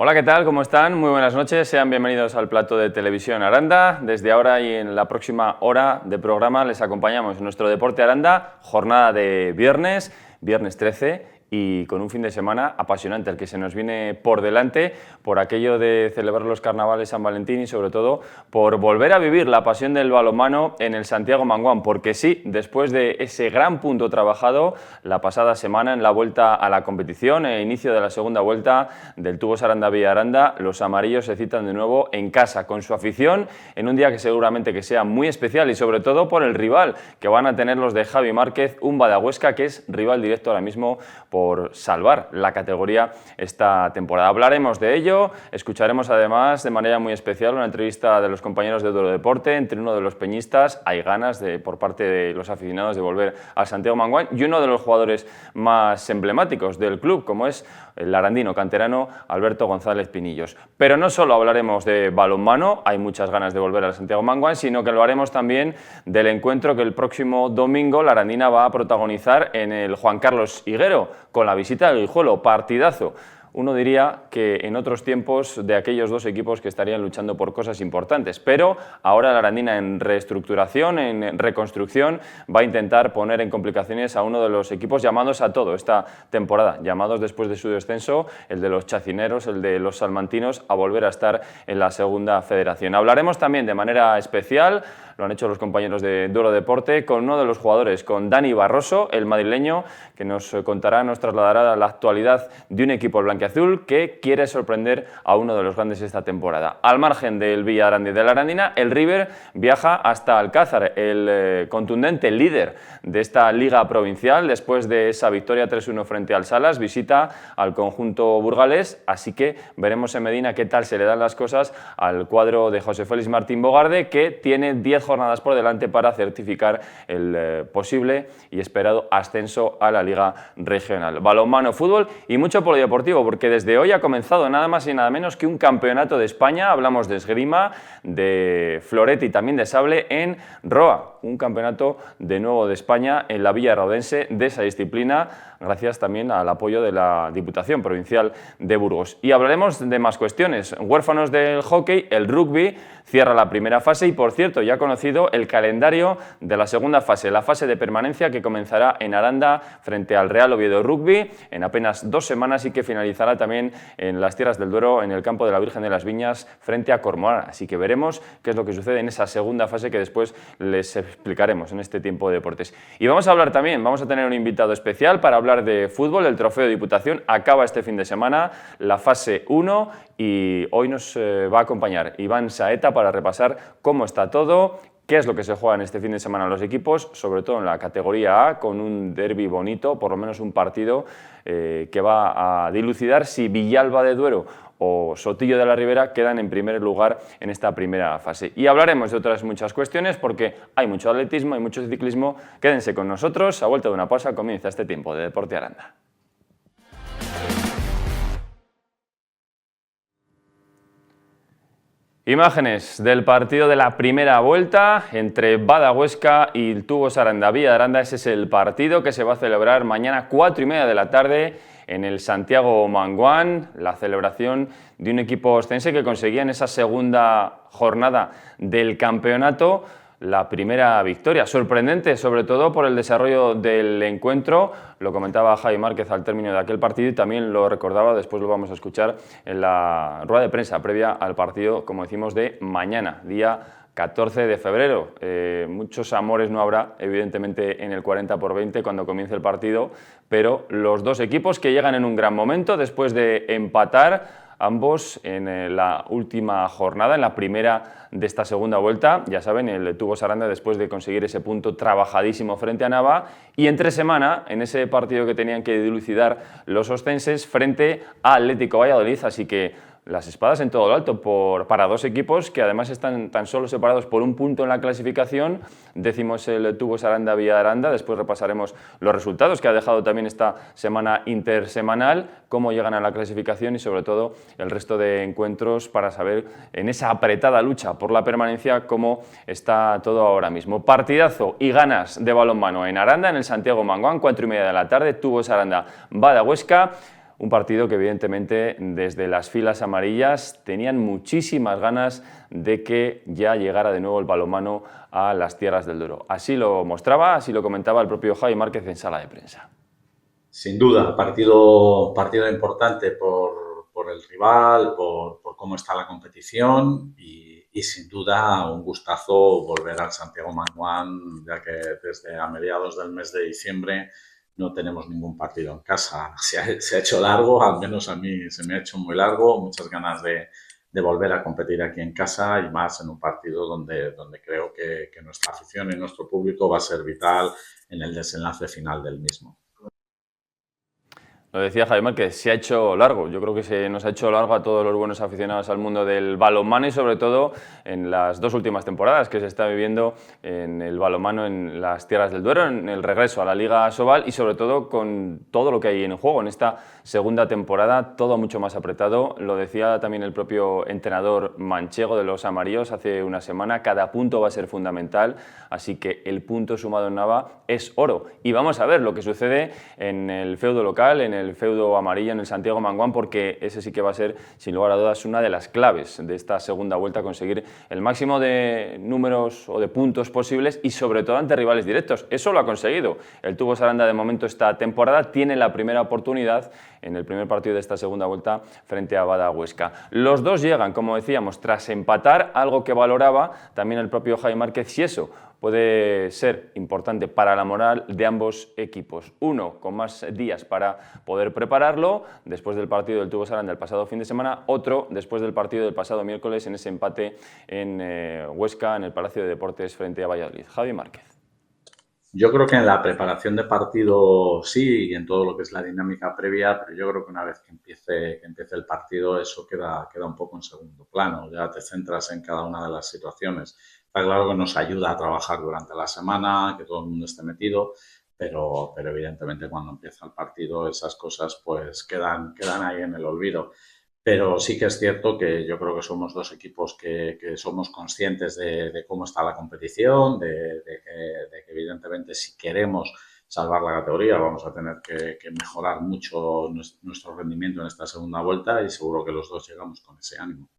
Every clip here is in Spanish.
Hola, ¿qué tal? ¿Cómo están? Muy buenas noches, sean bienvenidos al plato de Televisión Aranda. Desde ahora y en la próxima hora de programa les acompañamos en nuestro Deporte Aranda, jornada de viernes 13, y con un fin de semana apasionante, el que se nos viene por delante, por aquello de celebrar los carnavales San Valentín y sobre todo por volver a vivir la pasión del balonmano en el Santiago Manguán, porque sí, después de ese gran punto trabajado la pasada semana en la vuelta a la competición, el inicio de la segunda vuelta del Tubos Aranda Villa Aranda, los amarillos se citan de nuevo en casa con su afición en un día que seguramente que sea muy especial y sobre todo por el rival que van a tener los de Javi Márquez, un Badahuesca que es rival directo ahora mismo por salvar la categoría esta temporada. Hablaremos de ello, escucharemos además de manera muy especial una entrevista de los compañeros de Duelo Deporte entre uno de los peñistas. Hay ganas por parte de los aficionados de volver al Santiago Manguán y uno de los jugadores más emblemáticos del club, como es el arandino canterano Alberto González Pinillos. Pero no solo hablaremos de balonmano, hay muchas ganas de volver al Santiago Manguán, sino que lo haremos también del encuentro que el próximo domingo la arandina va a protagonizar en el Juan Carlos Higuero, con la visita del Guijuelo, partidazo. Uno diría que en otros tiempos de aquellos dos equipos que estarían luchando por cosas importantes, pero ahora la arandina en reestructuración, en reconstrucción, va a intentar poner en complicaciones a uno de los equipos llamados a todo esta temporada, llamados después de su descenso, el de los chacineros, el de los salmantinos, a volver a estar en la segunda federación. Hablaremos también de manera especial, lo han hecho los compañeros de Duelo Deporte, con uno de los jugadores, con Dani Barroso, el madrileño, que nos contará, nos trasladará la actualidad de un equipo blanquiazul que quiere sorprender a uno de los grandes esta temporada. Al margen del Villa Aranda y de la Arandina, el River viaja hasta Alcázar, el contundente líder de esta liga provincial, después de esa victoria 3-1 frente al Salas, visita al conjunto burgalés, así que veremos en Medina qué tal se le dan las cosas al cuadro de José Félix Martín Bogarde, que tiene 10 jornadas por delante para certificar el posible y esperado ascenso a la Liga Regional. Balonmano, fútbol y mucho polideportivo, porque desde hoy ha comenzado nada más y nada menos que un campeonato de España. Hablamos de esgrima, de florete y también de sable en Roa, un campeonato de nuevo de España en la Villa Rodense de esa disciplina, gracias también al apoyo de la Diputación Provincial de Burgos. Y hablaremos de más cuestiones. Huérfanos del hockey, el rugby cierra la primera fase y, por cierto, ya ha conocido el calendario de la segunda fase, la fase de permanencia que comenzará en Aranda frente al Real Oviedo Rugby en apenas 2 semanas y que finalizará también en las Tierras del Duero, en el campo de la Virgen de las Viñas frente a Cormorán. Así que veremos qué es lo que sucede en esa segunda fase que después les explicaremos en este tiempo de deportes. Y vamos a hablar también, vamos a tener un invitado especial para hablar de fútbol. El Trofeo de Diputación acaba este fin de semana, la fase 1, y hoy nos va a acompañar Iván Saeta para repasar cómo está todo, qué es lo que se juega en este fin de semana en los equipos, sobre todo en la categoría A, con un derbi bonito, por lo menos un partido que va a dilucidar si Villalba de Duero o Sotillo de la Ribera quedan en primer lugar en esta primera fase. Y hablaremos de otras muchas cuestiones porque hay mucho atletismo, hay mucho ciclismo. Quédense con nosotros, a vuelta de una pausa comienza este tiempo de Deporte Aranda. Imágenes del partido de la primera vuelta entre Badahuesca y el Tubos Aranda Villa Aranda. Ese es el partido que se va a celebrar mañana 4:30 de la tarde en el Santiago Manguán, la celebración de un equipo ostense que conseguía en esa segunda jornada del campeonato la primera victoria. Sorprendente, sobre todo por el desarrollo del encuentro. Lo comentaba Javi Márquez al término de aquel partido y también lo recordaba, después lo vamos a escuchar en la rueda de prensa previa al partido, como decimos, de mañana, día 14 de febrero. Muchos amores no habrá, evidentemente, en el 40-20 cuando comience el partido, pero los dos equipos que llegan en un gran momento después de empatar ambos en la última jornada, en la primera de esta segunda vuelta. Ya saben, el Tubos Aranda después de conseguir ese punto trabajadísimo frente a Nava y entre semana en ese partido que tenían que dilucidar los ostenses frente a Atlético Valladolid, así que las espadas en todo lo alto para dos equipos que además están tan solo separados por un punto en la clasificación. Décimos el Tubos Aranda Villa Aranda, después repasaremos los resultados que ha dejado también esta semana intersemanal, cómo llegan a la clasificación y sobre todo el resto de encuentros para saber en esa apretada lucha por la permanencia cómo está todo ahora mismo. Partidazo y ganas de balonmano en Aranda, en el Santiago Manguán, 4:30 de la tarde, Tubos Aranda Badahuesca. un partido que evidentemente desde las filas amarillas tenían muchísimas ganas de que ya llegara de nuevo el balonmano a las tierras del Duero. Así lo mostraba, así lo comentaba el propio Javi Márquez en sala de prensa. Sin duda, partido importante por el rival, por cómo está la competición y sin duda un gustazo volver al Santiago Manguán, ya que desde a mediados del mes de diciembre no tenemos ningún partido en casa. Se ha hecho largo, al menos a mí se me ha hecho muy largo, muchas ganas de volver a competir aquí en casa y más en un partido donde creo que nuestra afición y nuestro público va a ser vital en el desenlace final del mismo. Lo decía Jaime, que se ha hecho largo. Yo creo que se nos ha hecho largo a todos los buenos aficionados al mundo del balonmano y sobre todo en las dos últimas temporadas que se está viviendo en el balonmano en las tierras del Duero, en el regreso a la Liga Asobal y sobre todo con todo lo que hay en juego. En esta segunda temporada todo mucho más apretado. Lo decía también el propio entrenador manchego de los amarillos hace una semana. Cada punto va a ser fundamental, así que el punto sumado en Nava es oro. Y vamos a ver lo que sucede en el feudo local, en el feudo amarillo, en el Santiago Manguán, porque ese sí que va a ser, sin lugar a dudas, una de las claves de esta segunda vuelta, conseguir el máximo de números o de puntos posibles y sobre todo ante rivales directos. Eso lo ha conseguido. El Tubos Aranda de momento esta temporada tiene la primera oportunidad en el primer partido de esta segunda vuelta frente a Bada Huesca. Los dos llegan, como decíamos, tras empatar, algo que valoraba también el propio Jaime Márquez, si eso puede ser importante para la moral de ambos equipos. Uno con más días para poder prepararlo después del partido del Tubos Aranda del pasado fin de semana, otro después del partido del pasado miércoles en ese empate en Huesca, en el Palacio de Deportes frente a Valladolid. Javi Márquez. Yo creo que en la preparación de partido sí, y en todo lo que es la dinámica previa, pero yo creo que una vez que empiece el partido eso queda un poco en segundo plano, ya te centras en cada una de las situaciones. Está claro que nos ayuda a trabajar durante la semana, que todo el mundo esté metido, pero evidentemente cuando empieza el partido esas cosas pues quedan ahí en el olvido. Pero sí que es cierto que yo creo que somos dos equipos que somos conscientes de cómo está la competición, de que evidentemente si queremos salvar la categoría vamos a tener que mejorar mucho nuestro rendimiento en esta segunda vuelta y seguro que los dos llegamos con ese ánimo.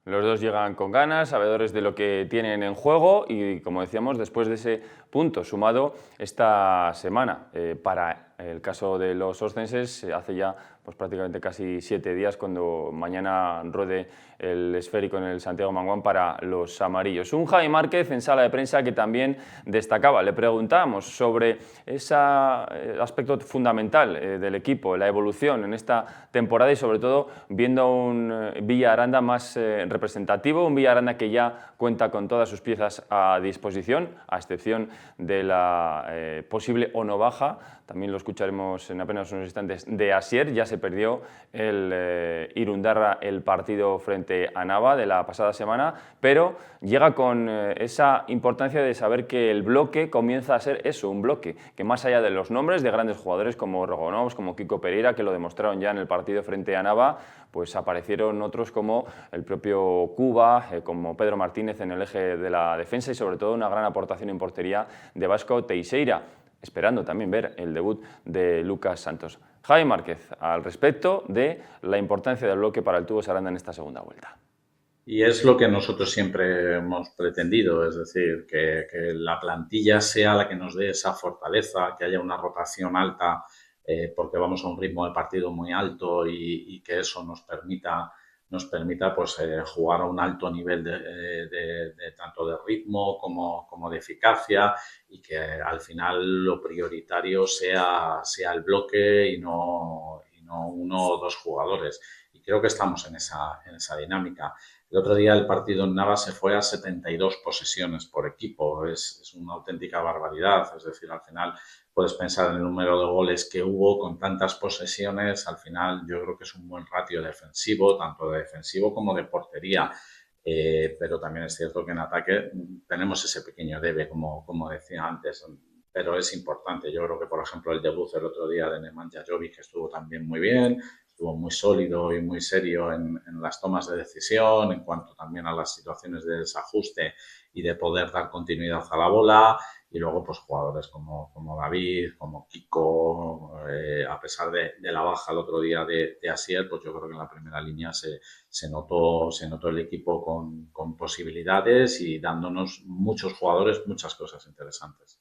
Los dos llegan con ganas, sabedores de lo que tienen en juego y, como decíamos, después de ese punto sumado esta semana. Para el caso de los oscenses, hace ya pues, prácticamente casi 7 días cuando mañana ruede el esférico en el Santiago Manguán para los amarillos. Un Javi Márquez en sala de prensa que también destacaba. Le preguntábamos sobre ese aspecto fundamental del equipo, la evolución en esta temporada y sobre todo viendo un Villa Aranda más representativo, un Villa Aranda que ya cuenta con todas sus piezas a disposición, a excepción de la posible o no baja, también lo escucharemos en apenas unos instantes, de Asier. Ya se perdió el Irundarra el partido frente a Nava de la pasada semana, pero llega con esa importancia de saber que el bloque comienza a ser eso, un bloque, que más allá de los nombres de grandes jugadores como Rogonovs, como Kiko Pereira, que lo demostraron ya en el partido frente a Nava, pues aparecieron otros como el propio Cuba, como Pedro Martínez en el eje de la defensa y sobre todo una gran aportación en portería de Vasco Teixeira, esperando también ver el debut de Lucas Santos. Javi Márquez, al respecto de la importancia del bloque para el Tubos Aranda en esta segunda vuelta. Y es lo que nosotros siempre hemos pretendido, es decir, que la plantilla sea la que nos dé esa fortaleza, que haya una rotación alta, porque vamos a un ritmo de partido muy alto y que eso nos permita pues, jugar a un alto nivel de tanto de ritmo como de eficacia y que al final lo prioritario sea el bloque y no uno o dos jugadores. Y creo que estamos en esa dinámica. El otro día el partido en Navas se fue a 72 posesiones por equipo. Es una auténtica barbaridad. Es decir, al final puedes pensar en el número de goles que hubo con tantas posesiones. Al final yo creo que es un buen ratio defensivo, tanto de defensivo como de portería. Pero también es cierto que en ataque tenemos ese pequeño debe, como decía antes. Pero es importante. Yo creo que, por ejemplo, el debut el otro día de Nemanja Jovic estuvo también muy bien, estuvo muy sólido y muy serio en las tomas de decisión, en cuanto también a las situaciones de desajuste y de poder dar continuidad a la bola. y luego pues jugadores como David, como Kiko, a pesar de la baja el otro día de Asier, pues yo creo que en la primera línea se notó el equipo con posibilidades y dándonos muchos jugadores, muchas cosas interesantes.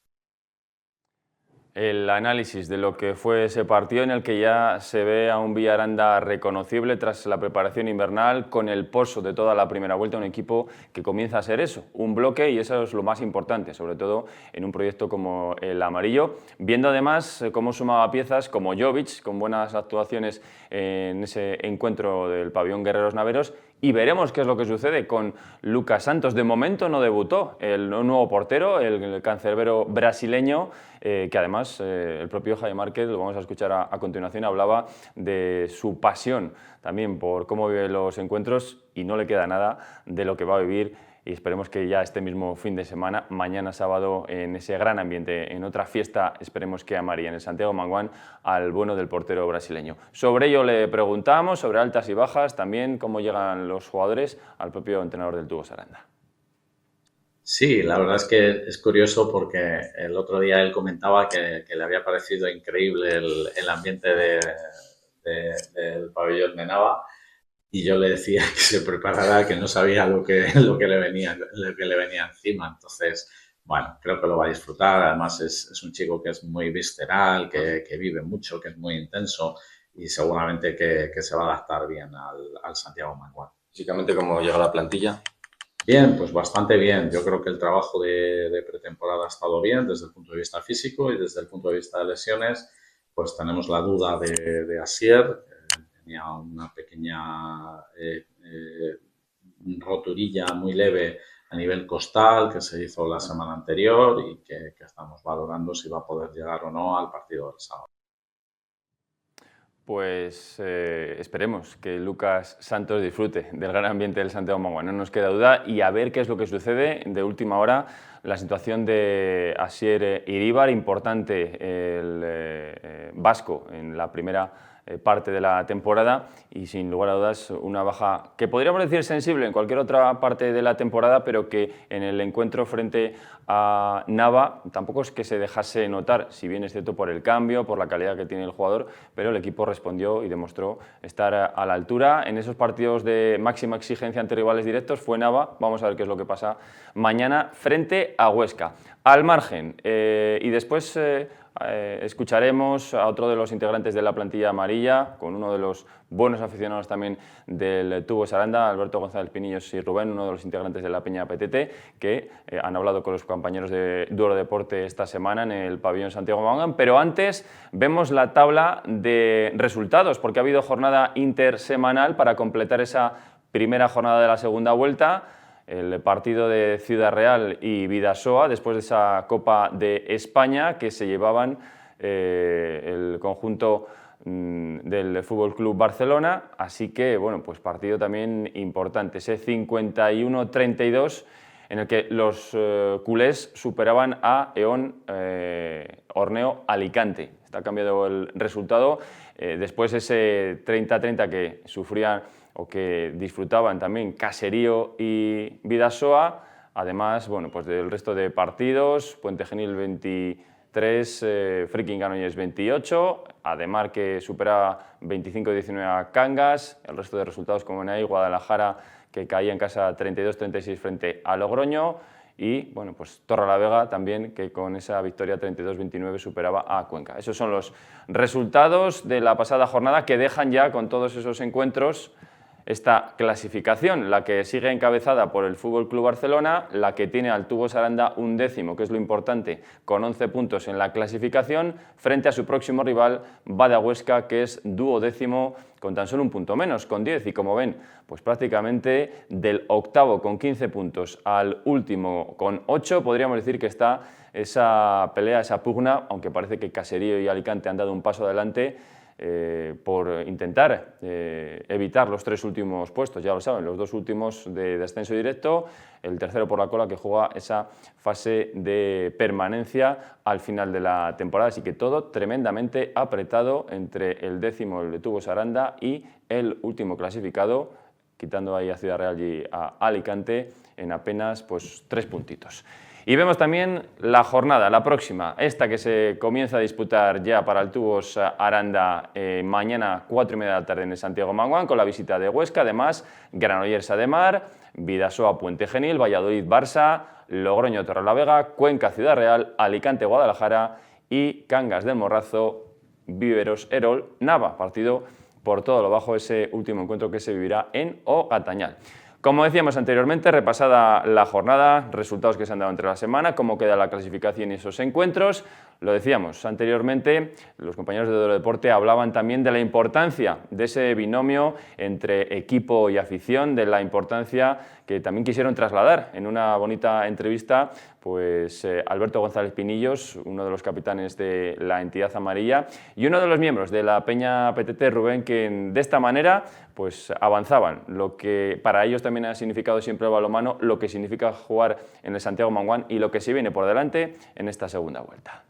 El análisis de lo que fue ese partido en el que ya se ve a un Villaranda reconocible tras la preparación invernal, con el pozo de toda la primera vuelta, un equipo que comienza a ser eso, un bloque, y eso es lo más importante, sobre todo en un proyecto como el amarillo, viendo además cómo sumaba piezas como Jovic, con buenas actuaciones en ese encuentro del pabellón Guerreros Naveros, y veremos qué es lo que sucede con Lucas Santos. De momento no debutó el nuevo portero, el cancerbero brasileño, que además el propio Jaime Márquez, lo vamos a escuchar a continuación, hablaba de su pasión también por cómo vive los encuentros, y no le queda nada de lo que va a vivir, y esperemos que ya este mismo fin de semana, mañana sábado, en ese gran ambiente, en otra fiesta, esperemos que amaría en el Santiago Manguán, al bueno del portero brasileño. Sobre ello le preguntamos, sobre altas y bajas, también cómo llegan los jugadores, al propio entrenador del Tubos Aranda. Sí, la verdad es que es curioso porque el otro día él comentaba que le había parecido increíble el ambiente del pabellón de Nava, y yo le decía que se preparara, que no sabía lo que le venía encima. Entonces, bueno, creo que lo va a disfrutar. Además, es un chico que es muy visceral, que vive mucho, que es muy intenso, y seguramente que se va a adaptar bien al Santiago Mangual. Básicamente, ¿cómo llega la plantilla? Bien, pues bastante bien. Yo creo que el trabajo de pretemporada ha estado bien desde el punto de vista físico, y desde el punto de vista de lesiones, pues tenemos la duda de Asier. Tenía una pequeña roturilla muy leve a nivel costal que se hizo la semana anterior, y que estamos valorando si va a poder llegar o no al partido del sábado. Pues esperemos que Lucas Santos disfrute del gran ambiente del Santiago Manguán, no nos queda duda, y a ver qué es lo que sucede de última hora. La situación de Asier Iríbar, importante el vasco en la primera parte de la temporada, y sin lugar a dudas una baja que podríamos decir sensible en cualquier otra parte de la temporada, pero que en el encuentro frente a Nava tampoco es que se dejase notar, si bien es cierto por el cambio, por la calidad que tiene el jugador, pero el equipo respondió y demostró estar a la altura. En esos partidos de máxima exigencia ante rivales directos fue Nava. Vamos a ver qué es lo que pasa mañana frente a Huesca. Al margen, y después escucharemos a otro de los integrantes de la plantilla amarilla, con uno de los buenos aficionados también del Tubos Aranda, Alberto González Pinillos y Rubén, uno de los integrantes de la Peña PTT, que han hablado con los compañeros de Duero Deporte esta semana en el pabellón Santiago Manguán. Pero antes vemos la tabla de resultados, porque ha habido jornada intersemanal para completar esa primera jornada de la segunda vuelta. El partido de Ciudad Real y Bidasoa, después de esa Copa de España que se llevaban el conjunto del Fútbol Club Barcelona. Así que, bueno, pues partido también importante, ese 51-32, en el que los culés superaban a Eón Horneo Alicante. Está cambiado el resultado. Después ese 30-30 que sufrían o que disfrutaban también Caserío y Bidasoa, además, bueno, pues del resto de partidos, Puente Genil 23, Freaking Granollers 28, Ademar que supera 25-19 a Cangas, el resto de resultados como en ahí, Guadalajara que caía en casa 32-36 frente a Logroño, y bueno, pues Torrelavega también, que con esa victoria 32-29 superaba a Cuenca. Esos son los resultados de la pasada jornada, que dejan ya con todos esos encuentros esta clasificación, la que sigue encabezada por el Fútbol Club Barcelona, la que tiene al Tubos Aranda 11º, que es lo importante, con 11 puntos en la clasificación, frente a su próximo rival, Bada Huesca, que es 12º, con tan solo un punto menos, con 10. Y como ven, pues prácticamente del octavo con 15 puntos al último con 8, podríamos decir que está esa pelea, esa pugna, aunque parece que Caserío y Alicante han dado un paso adelante, por intentar evitar los 3 últimos puestos, ya lo saben, los 2 últimos de descenso directo, el tercero por la cola que juega esa fase de permanencia al final de la temporada. Así que todo tremendamente apretado entre el 10º, el de Tubos Aranda, y el último clasificado, quitando ahí a Ciudad Real y a Alicante, en apenas pues 3 puntitos. Y vemos también la jornada, la próxima, esta que se comienza a disputar ya para el Tubos Aranda mañana 4:30 de la tarde en el Santiago Manguán, con la visita de Huesca, además Granollers Ademar, Bidasoa Puente Genil, Valladolid Barça, Logroño Torrelavega, Cuenca Ciudad Real, Alicante Guadalajara y Cangas del Morrazo Viveros Erol Nava, partido por todo lo bajo, ese último encuentro que se vivirá en Ogatañal. Como decíamos anteriormente, repasada la jornada, resultados que se han dado entre la semana, cómo queda la clasificación y esos encuentros. Lo decíamos anteriormente, los compañeros de Duelo Deporte hablaban también de la importancia de ese binomio entre equipo y afición, de la importancia que también quisieron trasladar en una bonita entrevista pues Alberto González Pinillos, uno de los capitanes de la entidad amarilla y uno de los miembros de la Peña PTT, Rubén, que de esta manera pues avanzaban lo que para ellos también ha significado siempre el balonmano, lo que significa jugar en el Santiago Manguán y lo que se viene por delante en esta segunda vuelta.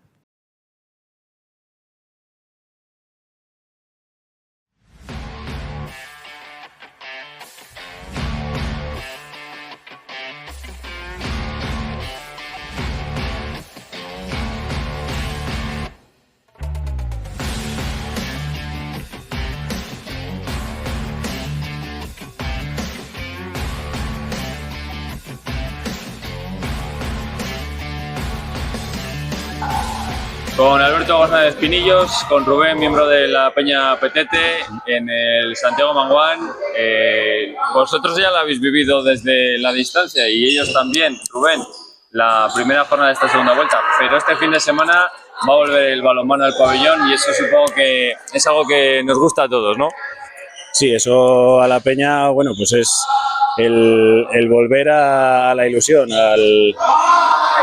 Con Alberto González Pinillos, con Rubén, miembro de la Peña Petete, en el Santiago Manguán. Vosotros ya lo habéis vivido desde la distancia y ellos también, Rubén, la primera jornada de esta segunda vuelta, pero este fin de semana va a volver el balonmano al pabellón y eso supongo que es algo que nos gusta a todos, ¿no? Sí, eso a la Peña, bueno, pues es el volver a la ilusión,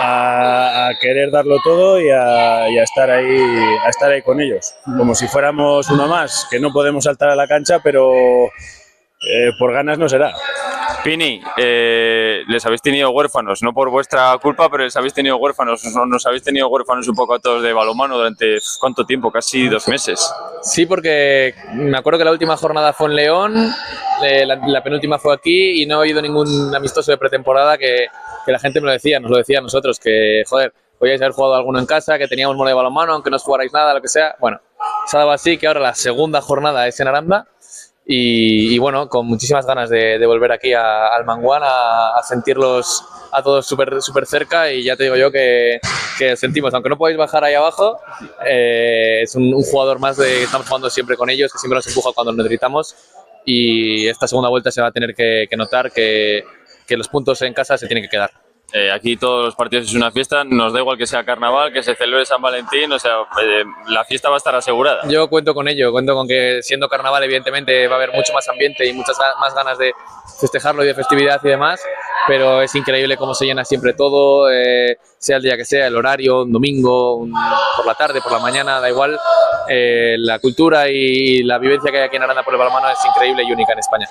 a querer darlo todo y a estar ahí con ellos, como si fuéramos uno más, que no podemos saltar a la cancha, pero por ganas no será. Pini, les habéis tenido huérfanos, no por vuestra culpa, pero les habéis tenido huérfanos, nos habéis tenido huérfanos un poco a todos de balonmano durante ¿cuánto tiempo? Casi 2 meses. Sí, porque me acuerdo que la última jornada fue en León, la penúltima fue aquí y no he oído ningún amistoso de pretemporada que la gente me lo decía, nos lo decía a nosotros, que joder, podíais haber jugado alguno en casa, que teníamos mola de balonmano, aunque no os jugarais nada, lo que sea. Bueno, se ha dado así que ahora la segunda jornada es en Aranda y bueno, con muchísimas ganas de volver aquí al Manguán a sentirlos a todos súper cerca y ya te digo yo que sentimos, aunque no podáis bajar ahí abajo, es un jugador más de que estamos jugando siempre con ellos, que siempre nos empuja cuando nos necesitamos y esta segunda vuelta se va a tener que notar que los puntos en casa se tienen que quedar. Aquí todos los partidos es una fiesta, nos da igual que sea carnaval, que se celebre San Valentín, o sea, la fiesta va a estar asegurada. Yo cuento con ello, cuento con que siendo carnaval evidentemente va a haber mucho más ambiente y muchas más ganas de festejarlo y de festividad y demás, pero es increíble cómo se llena siempre todo, sea el día que sea, el horario, un domingo, por la tarde, por la mañana, da igual. La cultura y la vivencia que hay aquí en Aranda por el balonmano es increíble y única en España.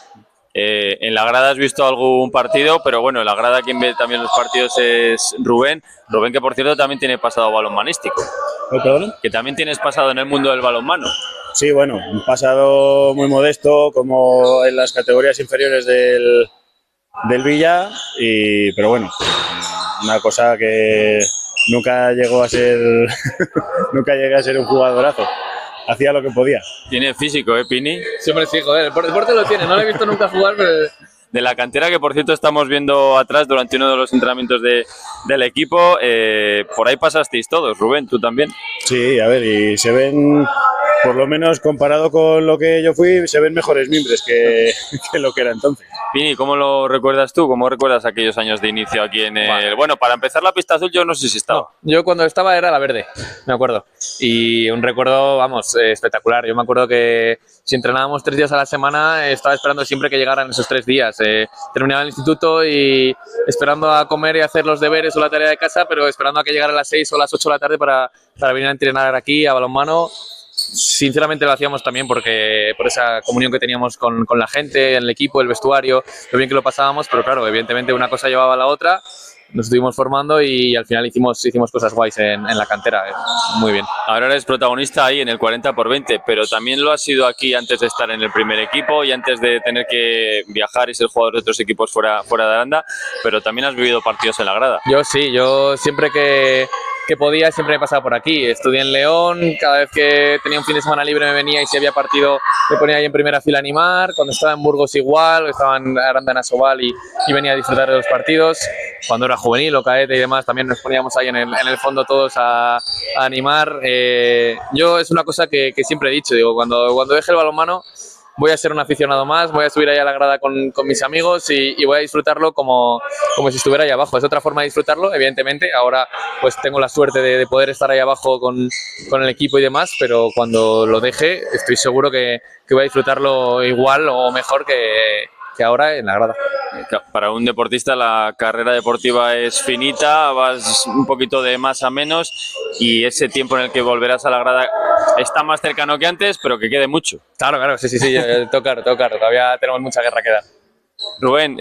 En la grada has visto algún partido, pero bueno, en la grada quien ve también los partidos es Rubén. Rubén, que por cierto también tiene pasado balonmanístico. ¿Perdón? Que también tienes pasado en el mundo del balonmano. Sí, bueno, un pasado muy modesto, como en las categorías inferiores del Villa, pero bueno, una cosa que nunca llegó a ser, nunca llegué a ser un jugadorazo. Hacía lo que podía. Tiene físico, Pini? Siempre sí, joder, el deporte lo tiene, no lo he visto nunca jugar, pero... De la cantera que, por cierto, estamos viendo atrás durante uno de los entrenamientos del equipo. Por ahí pasasteis todos, Rubén, ¿tú también? Sí, a ver, y se ven, por lo menos comparado con lo que yo fui, se ven mejores mimbres que lo que era entonces. Pini, ¿cómo lo recuerdas tú? ¿Cómo recuerdas aquellos años de inicio aquí en el...? Vale. Bueno, para empezar la pista azul yo no sé si estaba. No, yo cuando estaba era la verde, me acuerdo. Y un recuerdo, vamos, espectacular. Yo me acuerdo que si entrenábamos 3 días a la semana, estaba esperando siempre que llegaran esos 3 días. Terminaba el instituto y esperando a comer y hacer los deberes o la tarea de casa, pero esperando a que llegara a las 6 o las 8 de la tarde para venir a entrenar aquí a balonmano. Sinceramente lo hacíamos también porque por esa comunión que teníamos con la gente, el equipo, el vestuario, lo bien que lo pasábamos, pero claro, evidentemente una cosa llevaba a la otra. nos estuvimos formando y al final hicimos cosas guays en la cantera. Muy bien. Ahora eres protagonista ahí en el 40×20, pero también lo has sido aquí antes de estar en el primer equipo y antes de tener que viajar y ser jugador de otros equipos fuera de Aranda, pero también has vivido partidos en la grada. Yo sí, yo siempre que podía siempre me pasaba por aquí. Estudié en León, cada vez que tenía un fin de semana libre me venía y si había partido me ponía ahí en primera fila a animar. Cuando estaba en Burgos igual, estaba en Aranda en Asobal y venía a disfrutar de los partidos. Cuando era juvenil o cadete y demás también nos poníamos ahí en el fondo todos a animar. Yo es una cosa que siempre he dicho, digo, cuando deje el balonmano voy a ser un aficionado más, voy a subir ahí a la grada con mis amigos y voy a disfrutarlo como si estuviera ahí abajo. Es otra forma de disfrutarlo, evidentemente. Ahora pues tengo la suerte de poder estar ahí abajo con el equipo y demás, pero cuando lo deje estoy seguro que voy a disfrutarlo igual o mejor que ahora en la grada. Para un deportista la carrera deportiva es finita, vas un poquito de más a menos y ese tiempo en el que volverás a la grada está más cercano que antes, pero que quede mucho. Claro, sí, tocar, todavía tenemos mucha guerra que dar. Rubén,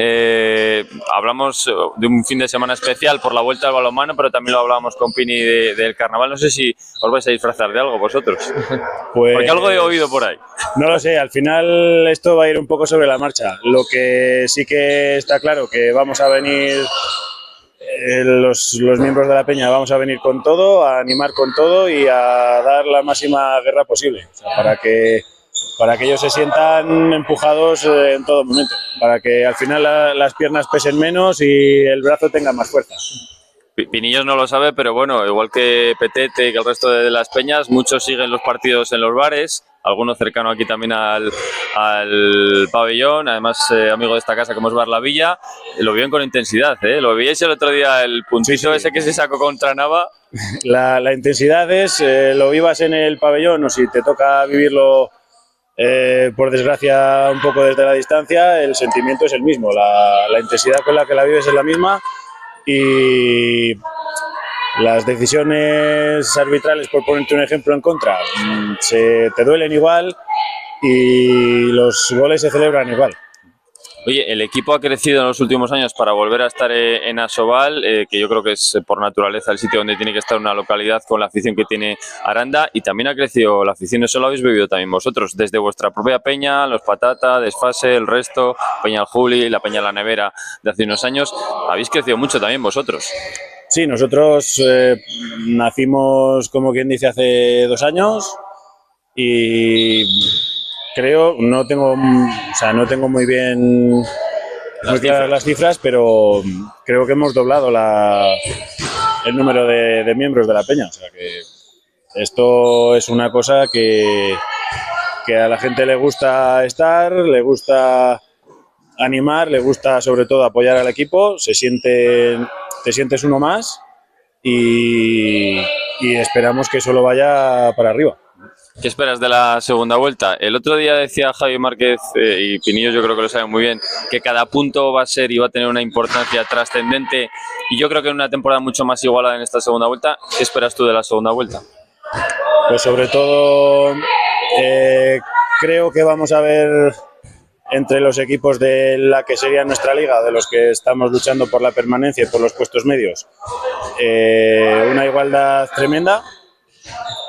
hablamos de un fin de semana especial por la vuelta al balonmano, pero también lo hablábamos con Pini del carnaval. No sé si os vais a disfrazar de algo vosotros. Pues, porque algo he oído por ahí. No lo sé, al final esto va a ir un poco sobre la marcha. Lo que sí que está claro que vamos a venir, los miembros de la peña vamos a venir con todo, a animar con todo y a dar la máxima guerra posible, o sea, para que ellos se sientan empujados en todo momento, para que al final las piernas pesen menos y el brazo tenga más fuerza. Pinillos no lo sabe, pero bueno, igual que Petete y que el resto de las peñas, muchos siguen los partidos en los bares, algunos cercano aquí también al pabellón, además amigo de esta casa como es Bar La Villa, lo viven con intensidad, ¿eh? Lo veíais el otro día, el puntito sí. Ese que se sacó contra Nava. La intensidad es, lo vivas en el pabellón o si te toca vivirlo por desgracia un poco desde la distancia, el sentimiento es el mismo, la intensidad con la que la vives es la misma y las decisiones arbitrales, por ponerte un ejemplo en contra, te duelen igual y los goles se celebran igual. Oye, el equipo ha crecido en los últimos años para volver a estar en Asobal, que yo creo que es por naturaleza el sitio donde tiene que estar una localidad con la afición que tiene Aranda, y también ha crecido la afición, eso lo habéis vivido también vosotros, desde vuestra propia peña, los Patata, Desfase, el resto, Peña el Juli, la Peña La Nevera de hace unos años, habéis crecido mucho también vosotros. Sí, nosotros nacimos, como quien dice, hace 2 años y creo, no tengo muy bien claras las cifras, pero creo que hemos doblado el número de miembros de la peña. O sea que esto es una cosa que a la gente le gusta estar, le gusta animar, le gusta sobre todo apoyar al equipo, te sientes uno más y esperamos que solo vaya para arriba. ¿Qué esperas de la segunda vuelta? El otro día decía Javi Márquez, y Pinillos yo creo que lo saben muy bien, que cada punto va a ser y va a tener una importancia trascendente, y yo creo que en una temporada mucho más igualada en esta segunda vuelta. ¿Qué esperas tú de la segunda vuelta? Pues sobre todo creo que vamos a ver entre los equipos de la que sería nuestra liga, de los que estamos luchando por la permanencia y por los puestos medios, una igualdad tremenda,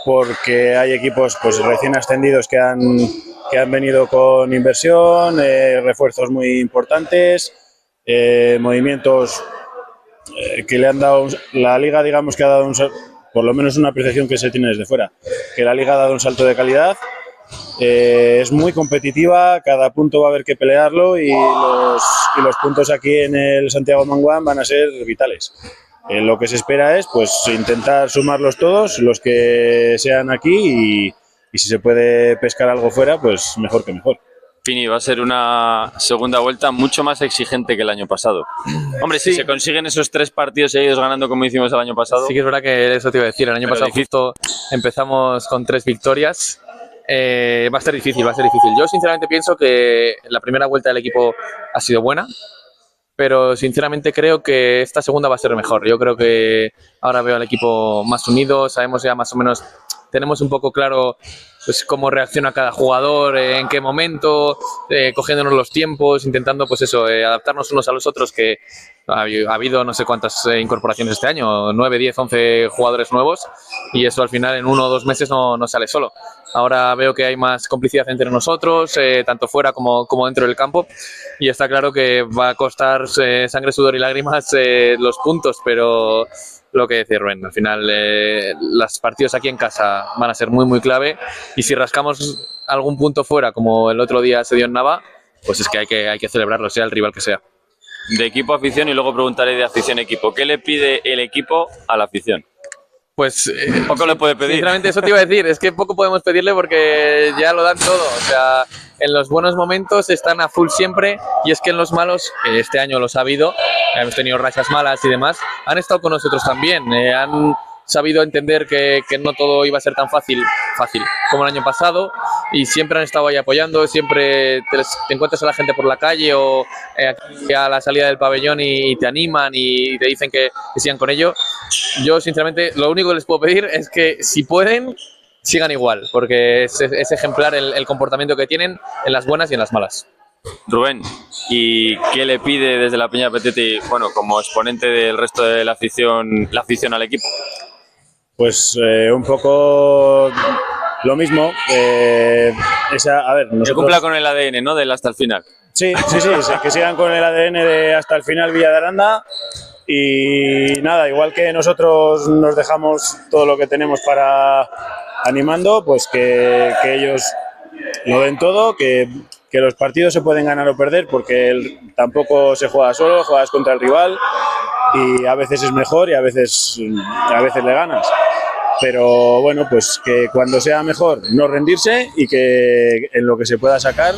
porque hay equipos pues recién ascendidos que han venido con inversión, refuerzos muy importantes, movimientos que le han dado la liga, digamos que ha dado por lo menos una percepción que se tiene desde fuera, que la liga ha dado un salto de calidad. Es muy competitiva, cada punto va a haber que pelearlo y los puntos aquí en el Santiago Manguán van a ser vitales. Lo que se espera es pues intentar sumarlos todos, los que sean aquí, y si se puede pescar algo fuera, pues mejor que mejor. Pini, va a ser una segunda vuelta mucho más exigente que el año pasado. Hombre, si se consiguen esos 3 partidos seguidos ganando como hicimos el año pasado. Sí que es verdad que eso te iba a decir, el año pasado justo empezamos con 3 victorias. Va a ser difícil. Yo sinceramente pienso que la primera vuelta del equipo ha sido buena, pero sinceramente creo que esta segunda va a ser mejor. Yo creo que ahora veo al equipo más unido, sabemos ya más o menos, tenemos un poco claro pues cómo reacciona cada jugador, en qué momento, cogiéndonos los tiempos, intentando pues eso, adaptarnos unos a los otros, que ha habido no sé cuántas incorporaciones este año, 9, 10, 11 jugadores nuevos, y eso al final en 1 o 2 meses no sale solo. Ahora veo que hay más complicidad entre nosotros, tanto fuera como dentro del campo, y está claro que va a costar sangre, sudor y lágrimas los puntos, pero lo que decía Rubén, al final los partidos aquí en casa van a ser muy muy clave, y si rascamos algún punto fuera, como el otro día se dio en Nava, pues es que hay que celebrarlo, sea el rival que sea. De equipo a afición, y luego preguntaré de afición a equipo. ¿Qué le pide el equipo a la afición? Pues poco le puede pedir. Sinceramente eso te iba a decir, es que poco podemos pedirle porque ya lo dan todo. O sea, en los buenos momentos están a full siempre, y es que en los malos, que este año los ha habido, hemos tenido rachas malas y demás, han estado con nosotros también, han sabido entender que no todo iba a ser tan fácil como el año pasado, y siempre han estado ahí apoyando, siempre te encuentras a la gente por la calle o aquí a la salida del pabellón y te animan y te dicen que sigan con ello. Yo sinceramente lo único que les puedo pedir es que si pueden sigan igual, porque es ejemplar el comportamiento que tienen en las buenas y en las malas. Rubén, ¿y qué le pide desde la Peña Petete, bueno, como exponente del resto de la afición al equipo? Pues un poco lo mismo. A ver, nosotros... Que cumpla con el ADN, ¿no? Del hasta el final. Sí, que sigan con el ADN de hasta el final Villa de Aranda. Y nada, igual que nosotros nos dejamos todo lo que tenemos para animando, pues que ellos lo den todo, que los partidos se pueden ganar o perder, porque tampoco se juega solo, juegas contra el rival y a veces es mejor y a veces le ganas. Pero bueno, pues que cuando sea mejor no rendirse, y que en lo que se pueda sacar,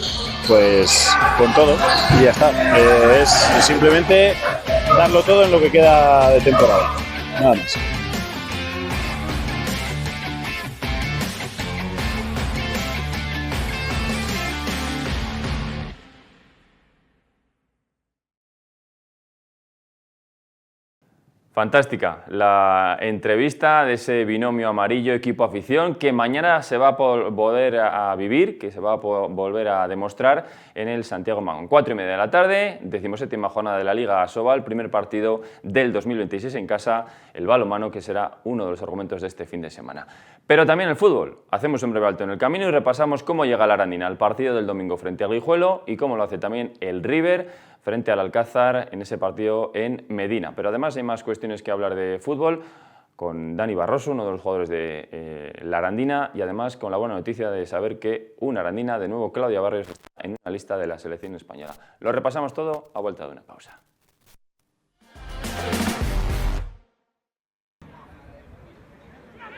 pues con todo, y ya está. Es simplemente darlo todo en lo que queda de temporada, nada más. Fantástica la entrevista de ese binomio amarillo equipo-afición, que mañana se va a volver a vivir, que se va a volver a demostrar en el Santiago Magón. 4:30 de la tarde, 17ª jornada de la Liga Asobal, primer partido del 2026 en casa, el balonmano, que será uno de los argumentos de este fin de semana. Pero también el fútbol. Hacemos un breve alto en el camino y repasamos cómo llega la Arandina al partido del domingo frente al Guijuelo, y cómo lo hace también el River frente al Alcázar en ese partido en Medina. Pero además hay más cuestiones que hablar de fútbol, con Dani Barroso, uno de los jugadores de la Arandina, y además con la buena noticia de saber que una arandina, de nuevo Claudia Barrios, está en una lista de la selección española. Lo repasamos todo a vuelta de una pausa.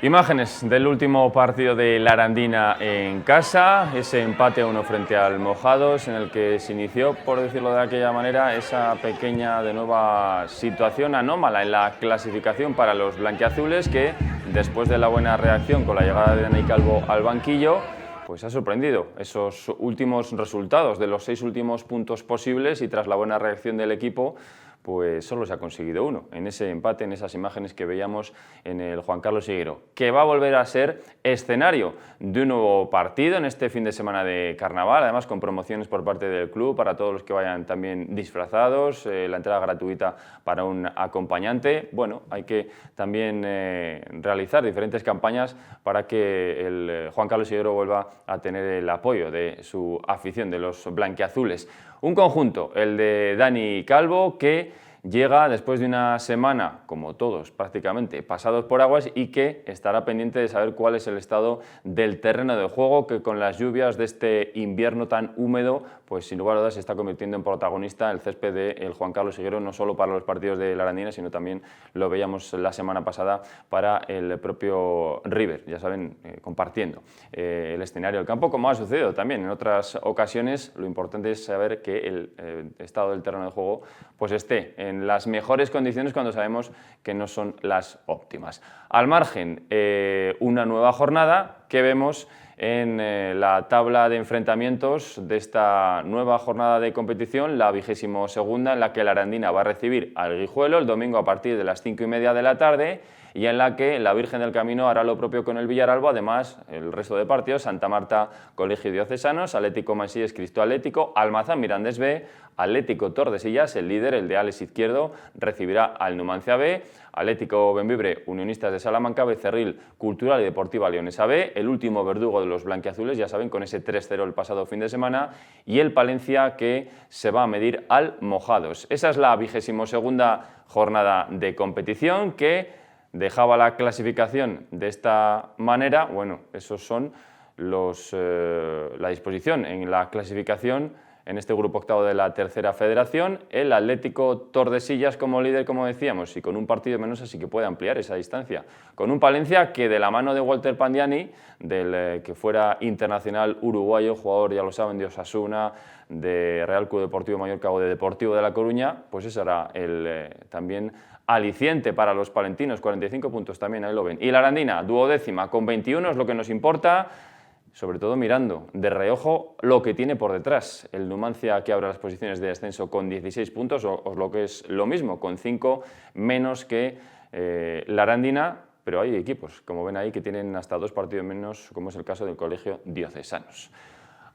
Imágenes del último partido de la Arandina en casa, ese empate 1 frente al Mojados, en el que se inició, por decirlo de aquella manera, esa pequeña de nueva situación anómala en la clasificación para los blanquiazules, que después de la buena reacción con la llegada de Dani Calvo al banquillo, pues ha sorprendido esos últimos resultados de los 6 últimos puntos posibles, y tras la buena reacción del equipo, pues solo se ha conseguido uno, en ese empate, en esas imágenes que veíamos en el Juan Carlos Higuero, que va a volver a ser escenario de un nuevo partido en este fin de semana de carnaval, además con promociones por parte del club para todos los que vayan también disfrazados, la entrada gratuita para un acompañante. Bueno, hay que también realizar diferentes campañas para que el Juan Carlos Higuero vuelva a tener el apoyo de su afición, de los blanquiazules. Un conjunto, el de Dani Calvo, que llega después de una semana, como todos prácticamente, pasados por aguas, y que estará pendiente de saber cuál es el estado del terreno de juego, que con las lluvias de este invierno tan húmedo, pues sin lugar a dudas se está convirtiendo en protagonista el césped del Juan Carlos Higuero, no solo para los partidos de la Arandina, sino también lo veíamos la semana pasada para el propio River, ya saben, compartiendo el escenario del campo, como ha sucedido también en otras ocasiones. Lo importante es saber que el estado del terreno de juego pues esté en las mejores condiciones cuando sabemos que no son las óptimas. Al margen, una nueva jornada que vemos en la tabla de enfrentamientos de esta nueva jornada de competición, la 22ª, en la que la Arandina va a recibir al Guijuelo el domingo a partir de las 5:30 de la tarde, y en la que la Virgen del Camino hará lo propio con el Villaralbo. Además, el resto de partidos: Santa Marta, Colegio Diocesanos, Atlético Mansilles, Cristo Atlético, Almazán, Mirandés B, Atlético Tordesillas, el líder, el de Alex Izquierdo, recibirá al Numancia B, Atlético Bembibre, Unionistas de Salamanca, Becerril, Cultural y Deportiva Leonesa B, el último verdugo de los blanquiazules, ya saben, con ese 3-0 el pasado fin de semana, y el Palencia, que se va a medir al Mojados. Esa es la 22ª jornada de competición, que dejaba la clasificación de esta manera. Bueno, esos son la disposición en la clasificación en este grupo octavo de la tercera federación. El Atlético Tordesillas como líder, como decíamos, y con un partido menos, así que puede ampliar esa distancia. Con un Palencia que, de la mano de Walter Pandiani, del que fuera internacional uruguayo, jugador, ya lo saben, de Osasuna, de Real Club Deportivo Mallorca o de Deportivo de La Coruña, pues ese será el también aliciente para los palentinos. 45 puntos también, ahí lo ven. Y la Arandina, 12ª, con 21, es lo que nos importa, sobre todo mirando de reojo lo que tiene por detrás. El Numancia, que abre las posiciones de ascenso con 16 puntos, o lo que es lo mismo, con 5 menos que la Arandina, pero hay equipos, como ven ahí, que tienen hasta 2 partidos menos, como es el caso del Colegio Diocesanos.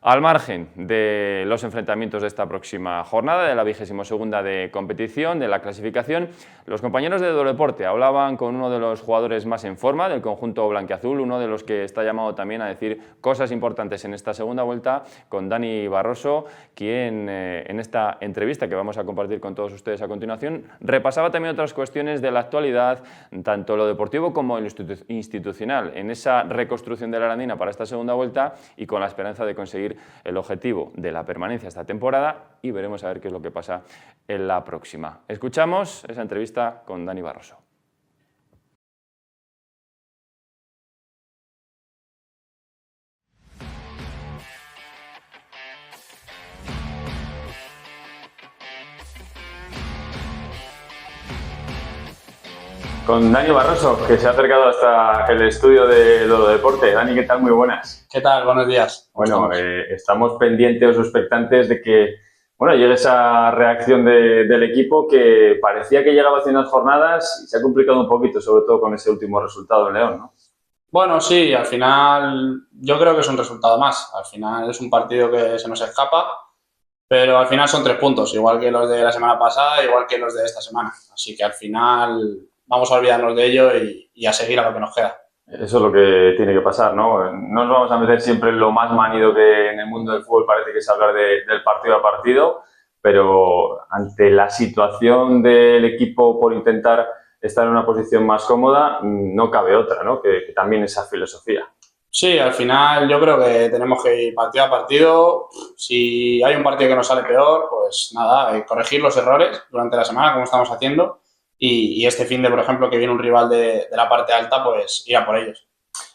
Al margen de los enfrentamientos de esta próxima jornada, de la 22ª de competición, de la clasificación, los compañeros de Deporte hablaban con uno de los jugadores más en forma del conjunto blanquiazul, uno de los que está llamado también a decir cosas importantes en esta segunda vuelta, con Dani Barroso, quien en esta entrevista que vamos a compartir con todos ustedes a continuación, repasaba también otras cuestiones de la actualidad, tanto lo deportivo como lo institucional, en esa reconstrucción de la Arandina para esta segunda vuelta, y con la esperanza de conseguir el objetivo de la permanencia esta temporada, y veremos a ver qué es lo que pasa en la próxima. Escuchamos esa entrevista con Dani Barroso. Con Dani Barroso, que se ha acercado hasta el estudio de Lodo Deporte. Dani, ¿qué tal? Muy buenas. ¿Qué tal? Buenos días. Bueno, estamos pendientes o expectantes de que llegue esa reacción del equipo, que parecía que llegaba hace unas jornadas y se ha complicado un poquito, sobre todo con ese último resultado en León, ¿no? Bueno, sí, al final yo creo que es un resultado más. Al final es un partido que se nos escapa, pero al final son 3 puntos, igual que los de la semana pasada, igual que los de esta semana. Así que al final vamos a olvidarnos de ello y a seguir a lo que nos queda. Eso es lo que tiene que pasar, ¿no? No nos vamos a meter siempre en lo más manido, que en el mundo del fútbol parece que es hablar del partido a partido, pero ante la situación del equipo por intentar estar en una posición más cómoda, no cabe otra, ¿no? Que también esa filosofía. Sí, al final yo creo que tenemos que ir partido a partido. Si hay un partido que nos sale peor, pues nada, corregir los errores durante la semana, como estamos haciendo. Y este fin de, por ejemplo, que viene un rival de la parte alta, pues ir a por ellos.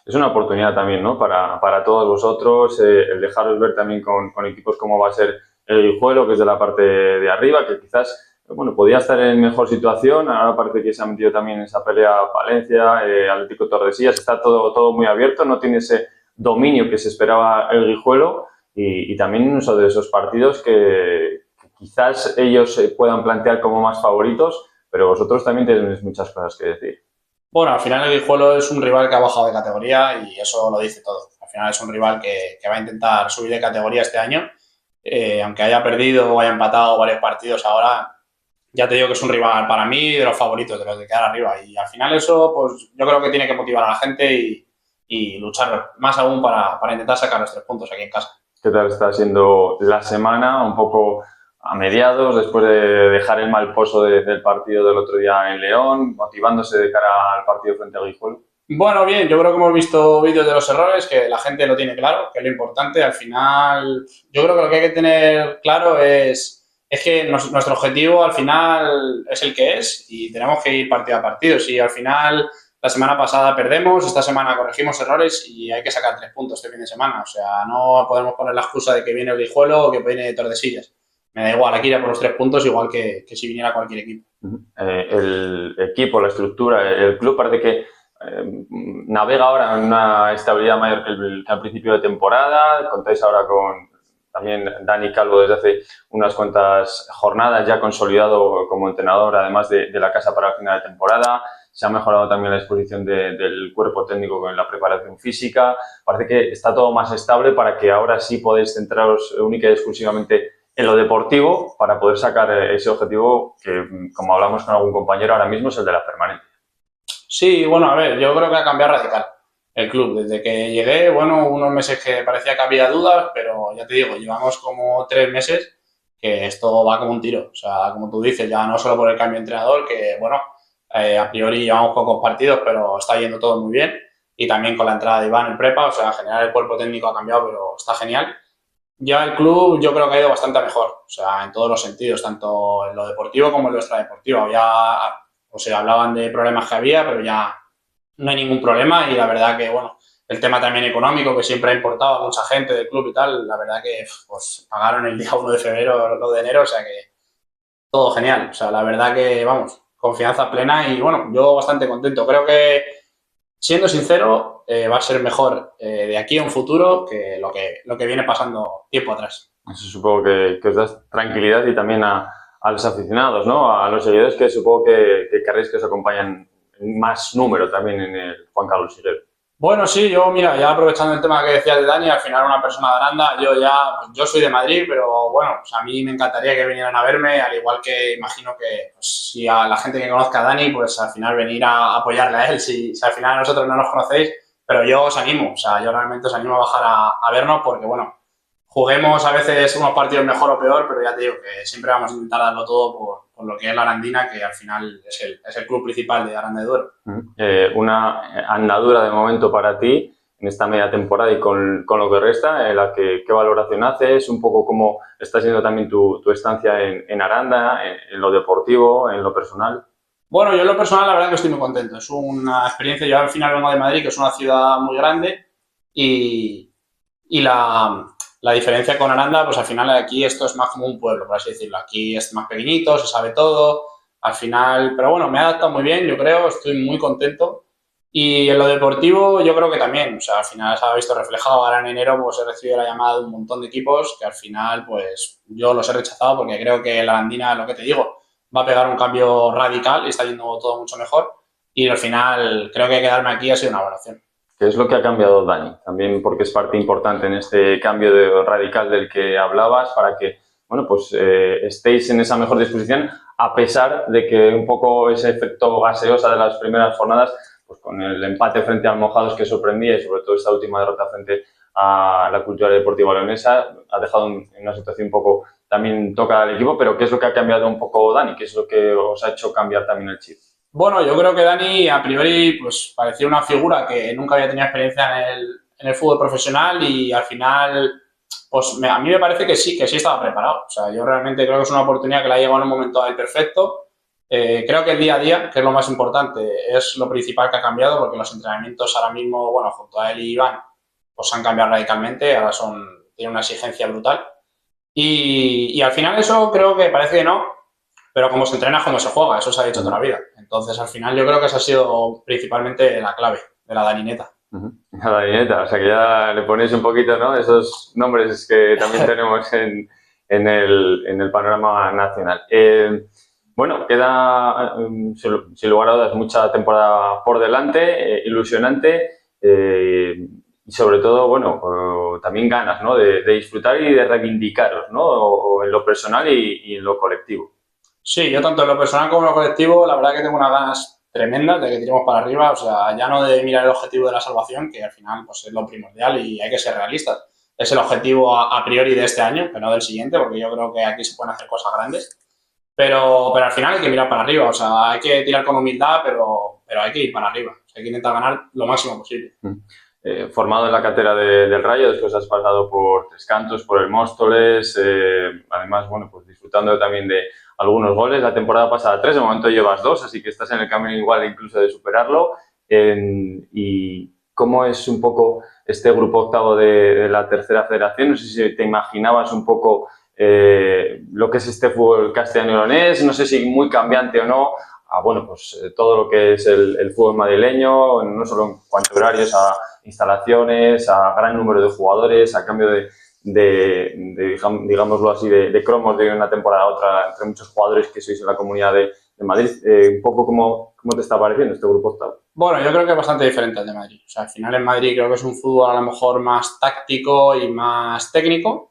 Es una oportunidad también, ¿no? Para todos vosotros, el dejaros ver también con equipos como va a ser el Guijuelo, que es de la parte de arriba, que quizás, podía estar en mejor situación. Ahora parece que se ha metido también en esa pelea Palencia, Atlético Tordesillas. Está todo muy abierto, no tiene ese dominio que se esperaba el Guijuelo, y también uno de esos partidos que quizás ellos puedan plantear como más favoritos, pero vosotros también tenéis muchas cosas que decir. Bueno, al final el Guijuelo es un rival que ha bajado de categoría y eso lo dice todo. Al final es un rival que va a intentar subir de categoría este año. Aunque haya perdido o haya empatado varios partidos ahora, ya te digo que es un rival para mí de los favoritos, de los de quedar arriba. Y al final eso, pues yo creo que tiene que motivar a la gente y luchar más aún para intentar sacar los 3 puntos aquí en casa. ¿Qué tal está siendo la semana? Un poco a mediados, después de dejar el mal pozo del partido del otro día en León, motivándose de cara al partido frente al Guijuelo. Bueno, bien, yo creo que hemos visto vídeos de los errores, que la gente lo tiene claro, que es lo importante. Al final, yo creo que lo que hay que tener claro es que nuestro objetivo al final es el que es y tenemos que ir partido a partido. Si al final la semana pasada perdemos, esta semana corregimos errores y hay que sacar 3 puntos este fin de semana. O sea, no podemos poner la excusa de que viene el Guijuelo o que viene Tordesillas. Me da igual, aquí ir a por los 3 puntos, igual que si viniera cualquier equipo. El equipo, la estructura, el club parece que navega ahora en una estabilidad mayor que al principio de temporada. Contáis ahora con también Dani Calvo desde hace unas cuantas jornadas, ya consolidado como entrenador, además de la casa para el final de temporada. se ha mejorado también la disposición del cuerpo técnico con la preparación física. Parece que está todo más estable para que ahora sí podéis centraros única y exclusivamente en lo deportivo para poder sacar ese objetivo que, como hablamos con algún compañero, ahora mismo es el de la permanencia. Sí, bueno, a ver, yo creo que ha cambiado radical el club. Desde que llegué, bueno, unos meses que parecía que había dudas, pero ya te digo, llevamos como 3 meses que esto va como un tiro. O sea, como tú dices, ya no solo por el cambio de entrenador, que bueno, a priori llevamos pocos partidos, pero está yendo todo muy bien. Y también con la entrada de Iván en prepa, o sea, en general el cuerpo técnico ha cambiado, pero está genial. Ya el club yo creo que ha ido bastante mejor, o sea, en todos los sentidos, tanto en lo deportivo como en lo extradeportivo. O sea, hablaban de problemas que había, pero ya no hay ningún problema y la verdad que, bueno, el tema también económico que siempre ha importado a mucha gente del club y tal, la verdad que pues pagaron el día 1 de febrero, 2 de enero, o sea que todo genial. O sea, la verdad que, vamos, confianza plena y, bueno, yo bastante contento. Creo que, siendo sincero, va a ser mejor de aquí a un futuro que lo que viene pasando tiempo atrás. Eso supongo que os da tranquilidad y también a los aficionados, ¿no? A los seguidores que supongo que querréis que os acompañen en más número también en el Juan Carlos Siguero. Bueno, sí, yo, mira, ya aprovechando el tema que decías de Dani, al final una persona de Aranda, yo soy de Madrid, pero bueno, pues a mí me encantaría que vinieran a verme, al igual que imagino que pues, si a la gente que conozca a Dani, pues al final venir a apoyarle a él, si al final a nosotros no nos conocéis, pero yo os animo, o sea, yo realmente os animo a bajar a vernos porque, bueno, juguemos a veces unos partidos mejor o peor, pero ya te digo que siempre vamos a intentar darlo todo por lo que es la Arandina, que al final es el club principal de Aranda de Duero. Una andadura de momento para ti en esta media temporada y con lo que resta, ¿qué valoración haces? Un poco cómo está siendo también tu estancia en Aranda, en lo deportivo, en lo personal. Bueno, yo en lo personal la verdad que estoy muy contento. Es una experiencia, yo al final vengo de Madrid, que es una ciudad muy grande y la diferencia con Aranda, pues al final aquí esto es más como un pueblo, por así decirlo. Aquí es más pequeñito, se sabe todo, al final, pero bueno, me ha adaptado muy bien, yo creo, estoy muy contento. Y en lo deportivo yo creo que también, o sea, al final se ha visto reflejado. Ahora en enero pues he recibido la llamada de un montón de equipos que al final pues yo los he rechazado porque creo que la Arandina, lo que te digo, va a pegar un cambio radical y está yendo todo mucho mejor. Y al final creo que quedarme aquí ha sido una buena opción. ¿Qué es lo que ha cambiado Dani? También porque es parte importante en este cambio radical del que hablabas para que, bueno, pues estéis en esa mejor disposición a pesar de que un poco ese efecto gaseosa de las primeras jornadas, pues con el empate frente al Mojados que sorprendía y sobre todo esta última derrota frente a la Cultural Deportiva Leonesa, ha dejado en una situación un poco también toca al equipo, pero ¿qué es lo que ha cambiado un poco Dani? ¿Qué es lo que os ha hecho cambiar también el chip? Bueno, yo creo que Dani a priori pues parecía una figura que nunca había tenido experiencia en el fútbol profesional y al final pues a mí me parece que sí estaba preparado. O sea, yo realmente creo que es una oportunidad que le ha llegado en un momento perfecto. Creo que el día a día, que es lo más importante, es lo principal que ha cambiado porque los entrenamientos ahora mismo, bueno, junto a él y Iván, pues han cambiado radicalmente, ahora tienen una exigencia brutal. Y al final eso creo que parece que no, pero como se entrena, como se juega, eso se ha dicho toda la vida. Entonces, al final, yo creo que esa ha sido principalmente la clave de la Danineta. La Danineta, o sea que ya le ponéis un poquito, ¿no? Esos nombres que también tenemos en el panorama nacional. Bueno, queda, sin lugar a dudas, mucha temporada por delante, ilusionante y sobre todo, bueno, también ganas, ¿no? De disfrutar y de reivindicaros, ¿no? O en lo personal y en lo colectivo. Sí, yo tanto en lo personal como en lo colectivo, la verdad que tengo unas ganas tremendas de que tiremos para arriba, o sea, ya no de mirar el objetivo de la salvación, que al final pues, es lo primordial y hay que ser realistas. Es el objetivo a priori de este año, que no del siguiente, porque yo creo que aquí se pueden hacer cosas grandes, pero al final hay que mirar para arriba, o sea, hay que tirar con humildad, pero hay que ir para arriba, o sea, hay que intentar ganar lo máximo posible. Formado en la cantera del Rayo, después has pasado por Tres Cantos, por el Móstoles, además, bueno, pues disfrutando también de algunos goles. La temporada pasada 3, de momento llevas 2, así que estás en el camino igual incluso de superarlo. ¿Y cómo es un poco este grupo octavo de la tercera federación? No sé si te imaginabas un poco lo que es este fútbol castellano-leonés, no sé si muy cambiante o no, bueno, pues todo lo que es el fútbol madrileño, no solo en cuanto a horarios, a instalaciones, a gran número de jugadores, a cambio digámoslo así, de cromos de una temporada a otra entre muchos jugadores que sois en la comunidad de Madrid. Un poco cómo te está pareciendo este grupo octavo. Bueno, yo creo que es bastante diferente al de Madrid. O sea, al final en Madrid creo que es un fútbol a lo mejor más táctico y más técnico.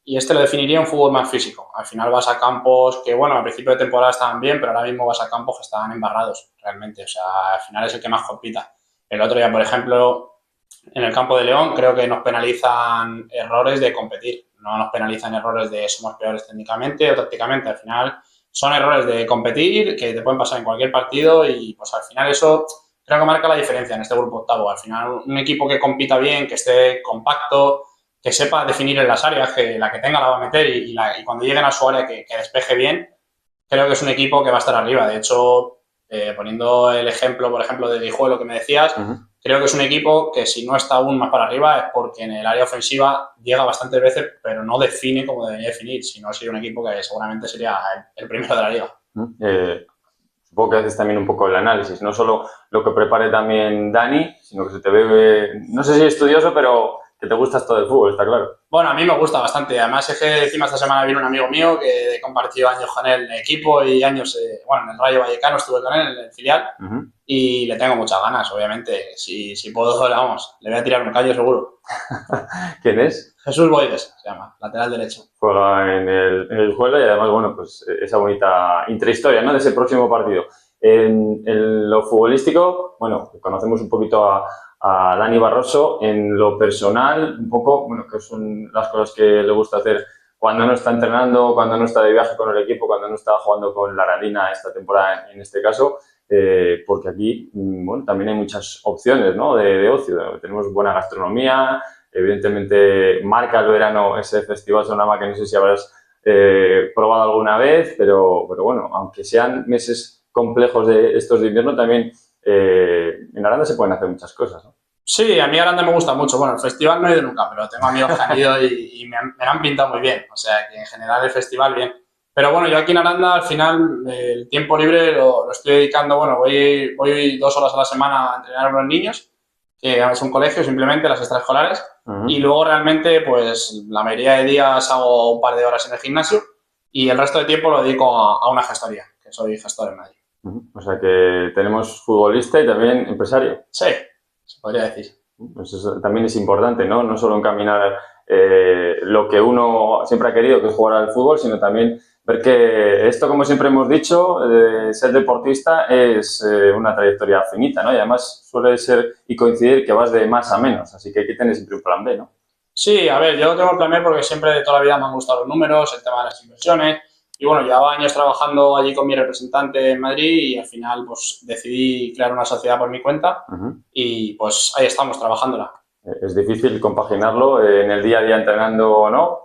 Y este lo definiría un fútbol más físico. Al final vas a campos que, bueno, al principio de temporada estaban bien, pero ahora mismo vas a campos que están embarrados, realmente. O sea, al final es el que más compita. El otro día, por ejemplo, en el campo de León, creo que nos penalizan errores de competir. No nos penalizan errores de somos peores técnicamente o tácticamente. Al final son errores de competir que te pueden pasar en cualquier partido y, pues, al final eso creo que marca la diferencia en este grupo octavo. Al final, un equipo que compita bien, que esté compacto, que sepa definir en las áreas, que la que tenga la va a meter y cuando lleguen a su área que despeje bien, creo que es un equipo que va a estar arriba. De hecho, poniendo el ejemplo, por ejemplo, de Guijuelo que me decías, creo que es un equipo que si no está aún más para arriba es porque en el área ofensiva llega bastantes veces, pero no define como debería definir, si no sería un equipo que seguramente sería el primero de la liga. Supongo que haces también un poco el análisis, no solo lo que prepare también Dani, sino que se te ve, no sé si estudioso, pero que te gusta esto del fútbol, está claro. Bueno, a mí me gusta bastante. Además es que encima esta semana vino un amigo mío que he compartido años con él en el equipo y años, bueno, en el Rayo Vallecano estuve con él en el filial y le tengo muchas ganas, obviamente. Si puedo, vamos, le voy a tirar un callo seguro. ¿Quién es? Jesús Boides se llama, lateral derecho. Juega en el Juelo y además, bueno, pues esa bonita intrahistoria, ¿no?, de ese próximo partido. En lo futbolístico, bueno, conocemos un poquito a Dani Barroso. En lo personal, un poco, bueno, que son las cosas que le gusta hacer cuando no está entrenando, cuando no está de viaje con el equipo, cuando no está jugando con la Arandina esta temporada, en este caso, porque aquí, bueno, también hay muchas opciones, ¿no?, de ocio. Tenemos buena gastronomía, evidentemente marca el verano ese Festival Sonama que no sé si habrás probado alguna vez, pero bueno, aunque sean meses complejos de estos de invierno, también en Aranda se pueden hacer muchas cosas, ¿no? Sí, a mí Aranda me gusta mucho. Bueno, el festival no he ido nunca, pero tengo amigos que han ido y me han pintado muy bien. O sea, que en general el festival bien. Pero bueno, yo aquí en Aranda al final el tiempo libre lo estoy dedicando, bueno, voy 2 horas a la semana a entrenar a los niños, que es un colegio simplemente, las extraescolares, y luego realmente pues la mayoría de días hago un par de horas en el gimnasio y el resto de tiempo lo dedico a una gestoría, que soy gestor en Madrid. O sea que tenemos futbolista y también empresario. Sí, se podría decir. Pues eso también es importante, ¿no? No solo encaminar lo que uno siempre ha querido, que es jugar al fútbol, sino también ver que esto, como siempre hemos dicho, ser deportista es una trayectoria finita, ¿no? Y además suele ser y coincidir que vas de más a menos, así que hay que tener siempre un plan B, ¿no? Sí, a ver, yo tengo el plan B porque siempre de toda la vida me han gustado los números, el tema de las inversiones. Y bueno, llevaba años trabajando allí con mi representante en Madrid y al final pues decidí crear una sociedad por mi cuenta y pues ahí estamos trabajándola. ¿Es difícil compaginarlo en el día a día entrenando o no?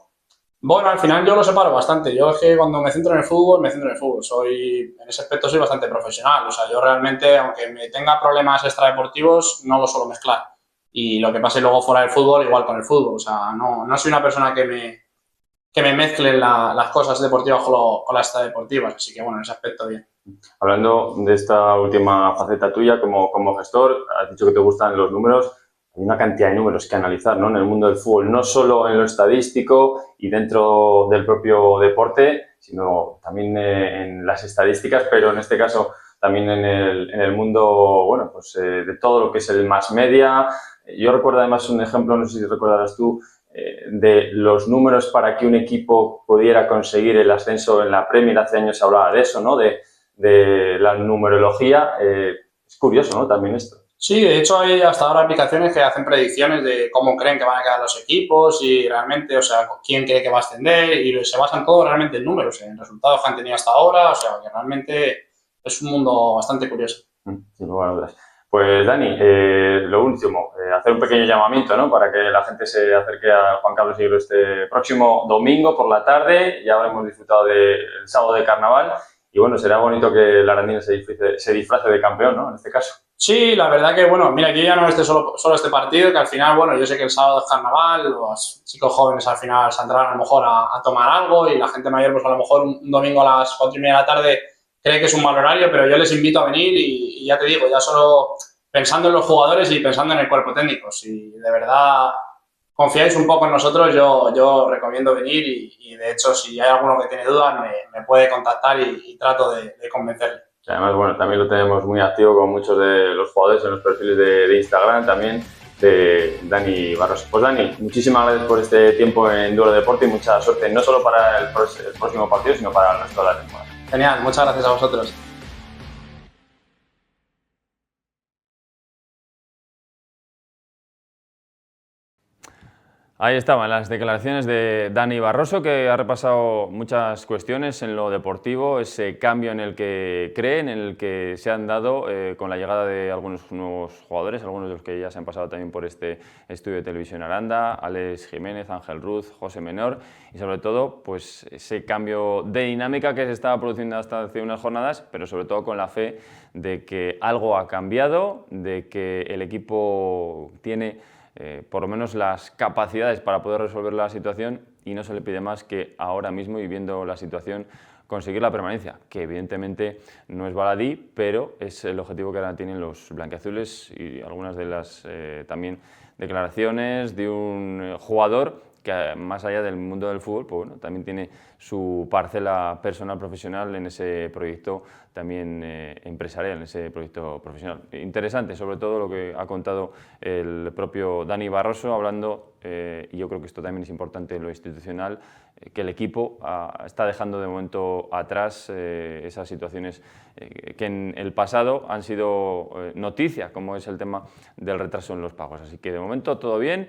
Bueno, al final yo lo separo bastante. Yo es que cuando me centro en el fútbol, me centro en el fútbol. En ese aspecto soy bastante profesional. O sea, yo realmente, aunque me tenga problemas extradeportivos, no lo suelo mezclar. Y lo que pase luego fuera del fútbol, igual con el fútbol. O sea, no soy una persona que me mezclen las cosas deportivas con las extradeportivas. Así que, bueno, en ese aspecto bien. Hablando de esta última faceta tuya como gestor, has dicho que te gustan los números. Hay una cantidad de números que analizar, ¿no?, en el mundo del fútbol, no solo en lo estadístico y dentro del propio deporte, sino también en las estadísticas, pero en este caso también en el mundo, bueno, pues de todo lo que es el mass media. Yo recuerdo además un ejemplo, no sé si recordarás tú, de los números para que un equipo pudiera conseguir el ascenso en la Premier. Hace años se hablaba de eso, ¿no?, de la numerología. Es curioso, ¿no?, también esto. Sí, de hecho hay hasta ahora aplicaciones que hacen predicciones de cómo creen que van a quedar los equipos y realmente, o sea, quién cree que va a ascender y se basan todo realmente en números, en resultados que han tenido hasta ahora, o sea, que realmente es un mundo bastante curioso. Sin lugar a dudas. Pues Dani, lo último, hacer un pequeño llamamiento, ¿no?, para que la gente se acerque a Juan Carlos I este próximo domingo por la tarde. Ya habremos disfrutado del sábado de carnaval y bueno, será bonito que la Arandina se disfrace de campeón, ¿no?, en este caso. Sí, la verdad que, bueno, mira, yo ya no solo este partido, que al final, bueno, yo sé que el sábado es carnaval, los chicos jóvenes al final saldrán a lo mejor a tomar algo y la gente mayor, pues a lo mejor un domingo a las 4:30 de la tarde cree que es un mal horario, pero yo les invito a venir y ya te digo, ya solo pensando en los jugadores y pensando en el cuerpo técnico. Si de verdad confiáis un poco en nosotros, yo recomiendo venir y de hecho, si hay alguno que tiene dudas, me puede contactar y trato de convencerle. Y además, bueno, también lo tenemos muy activo con muchos de los jugadores en los perfiles de Instagram también, de Dani Barroso. Pues Dani, muchísimas gracias por este tiempo en Duelo Deporte y mucha suerte, no solo para el próximo partido, sino para el resto de la temporada. Genial, muchas gracias a vosotros. Ahí estaban las declaraciones de Dani Barroso, que ha repasado muchas cuestiones en lo deportivo, ese cambio en el que creen, en el que se han dado con la llegada de algunos nuevos jugadores, algunos de los que ya se han pasado también por este estudio de televisión Aranda, Alex Jiménez, Ángel Ruz, José Menor, y sobre todo pues ese cambio de dinámica que se estaba produciendo hasta hace unas jornadas, pero sobre todo con la fe de que algo ha cambiado, de que el equipo tiene por lo menos las capacidades para poder resolver la situación y no se le pide más que ahora mismo y viendo la situación conseguir la permanencia, que evidentemente no es baladí, pero es el objetivo que ahora tienen los blanquiazules y algunas de las también declaraciones de un jugador que más allá del mundo del fútbol, pues bueno, también tiene su parcela personal profesional en ese proyecto también empresarial, en ese proyecto profesional. Interesante, sobre todo lo que ha contado el propio Dani Barroso, hablando, y yo creo que esto también es importante en lo institucional, que el equipo está dejando de momento atrás esas situaciones que en el pasado han sido noticia, como es el tema del retraso en los pagos. Así que de momento todo bien.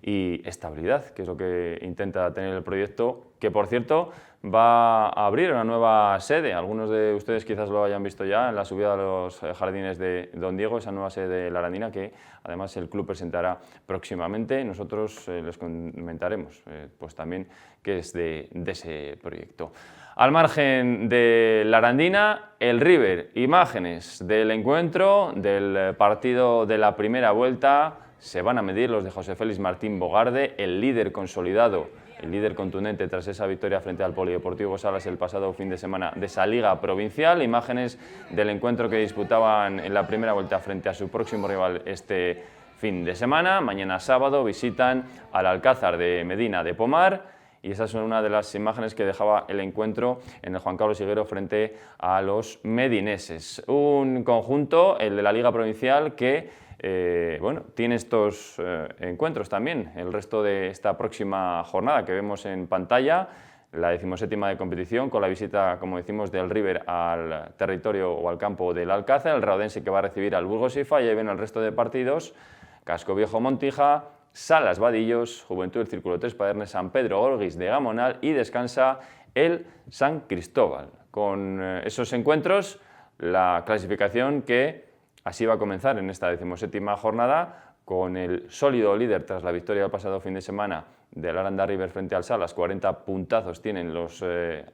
Y estabilidad, que es lo que intenta tener el proyecto, que por cierto va a abrir una nueva sede. Algunos de ustedes quizás lo hayan visto ya en la subida a los jardines de Don Diego, esa nueva sede de la Arandina, que además el club presentará próximamente. Nosotros les comentaremos pues también qué es de ese proyecto. Al margen de la Arandina, el River, imágenes del encuentro, del partido de la primera vuelta. Se van a medir los de José Félix Martín Bogarde, el líder consolidado, el líder contundente tras esa victoria frente al Polideportivo Salas el pasado fin de semana de esa liga provincial. Imágenes del encuentro que disputaban en la primera vuelta frente a su próximo rival este fin de semana. Mañana sábado visitan al Alcázar de Medina de Pomar. Y esas son una de las imágenes que dejaba el encuentro en el Juan Carlos Higuero frente a los medineses. Un conjunto, el de la Liga Provincial, que bueno, tiene estos encuentros también, el resto de esta próxima jornada que vemos en pantalla, la 17ª de competición, con la visita, como decimos, del River al territorio o al campo del Alcázar, el Raudense que va a recibir al Burgos IFA, y ahí ven el resto de partidos, Casco Viejo Montija, Salas Vadillos, Juventud del Círculo Tres Padernes, San Pedro Orguis de Gamonal y descansa el San Cristóbal. Con esos encuentros, la clasificación que así va a comenzar en esta 17ª jornada, con el sólido líder tras la victoria del pasado fin de semana del Aranda River frente al Salas. 40 puntazos tienen los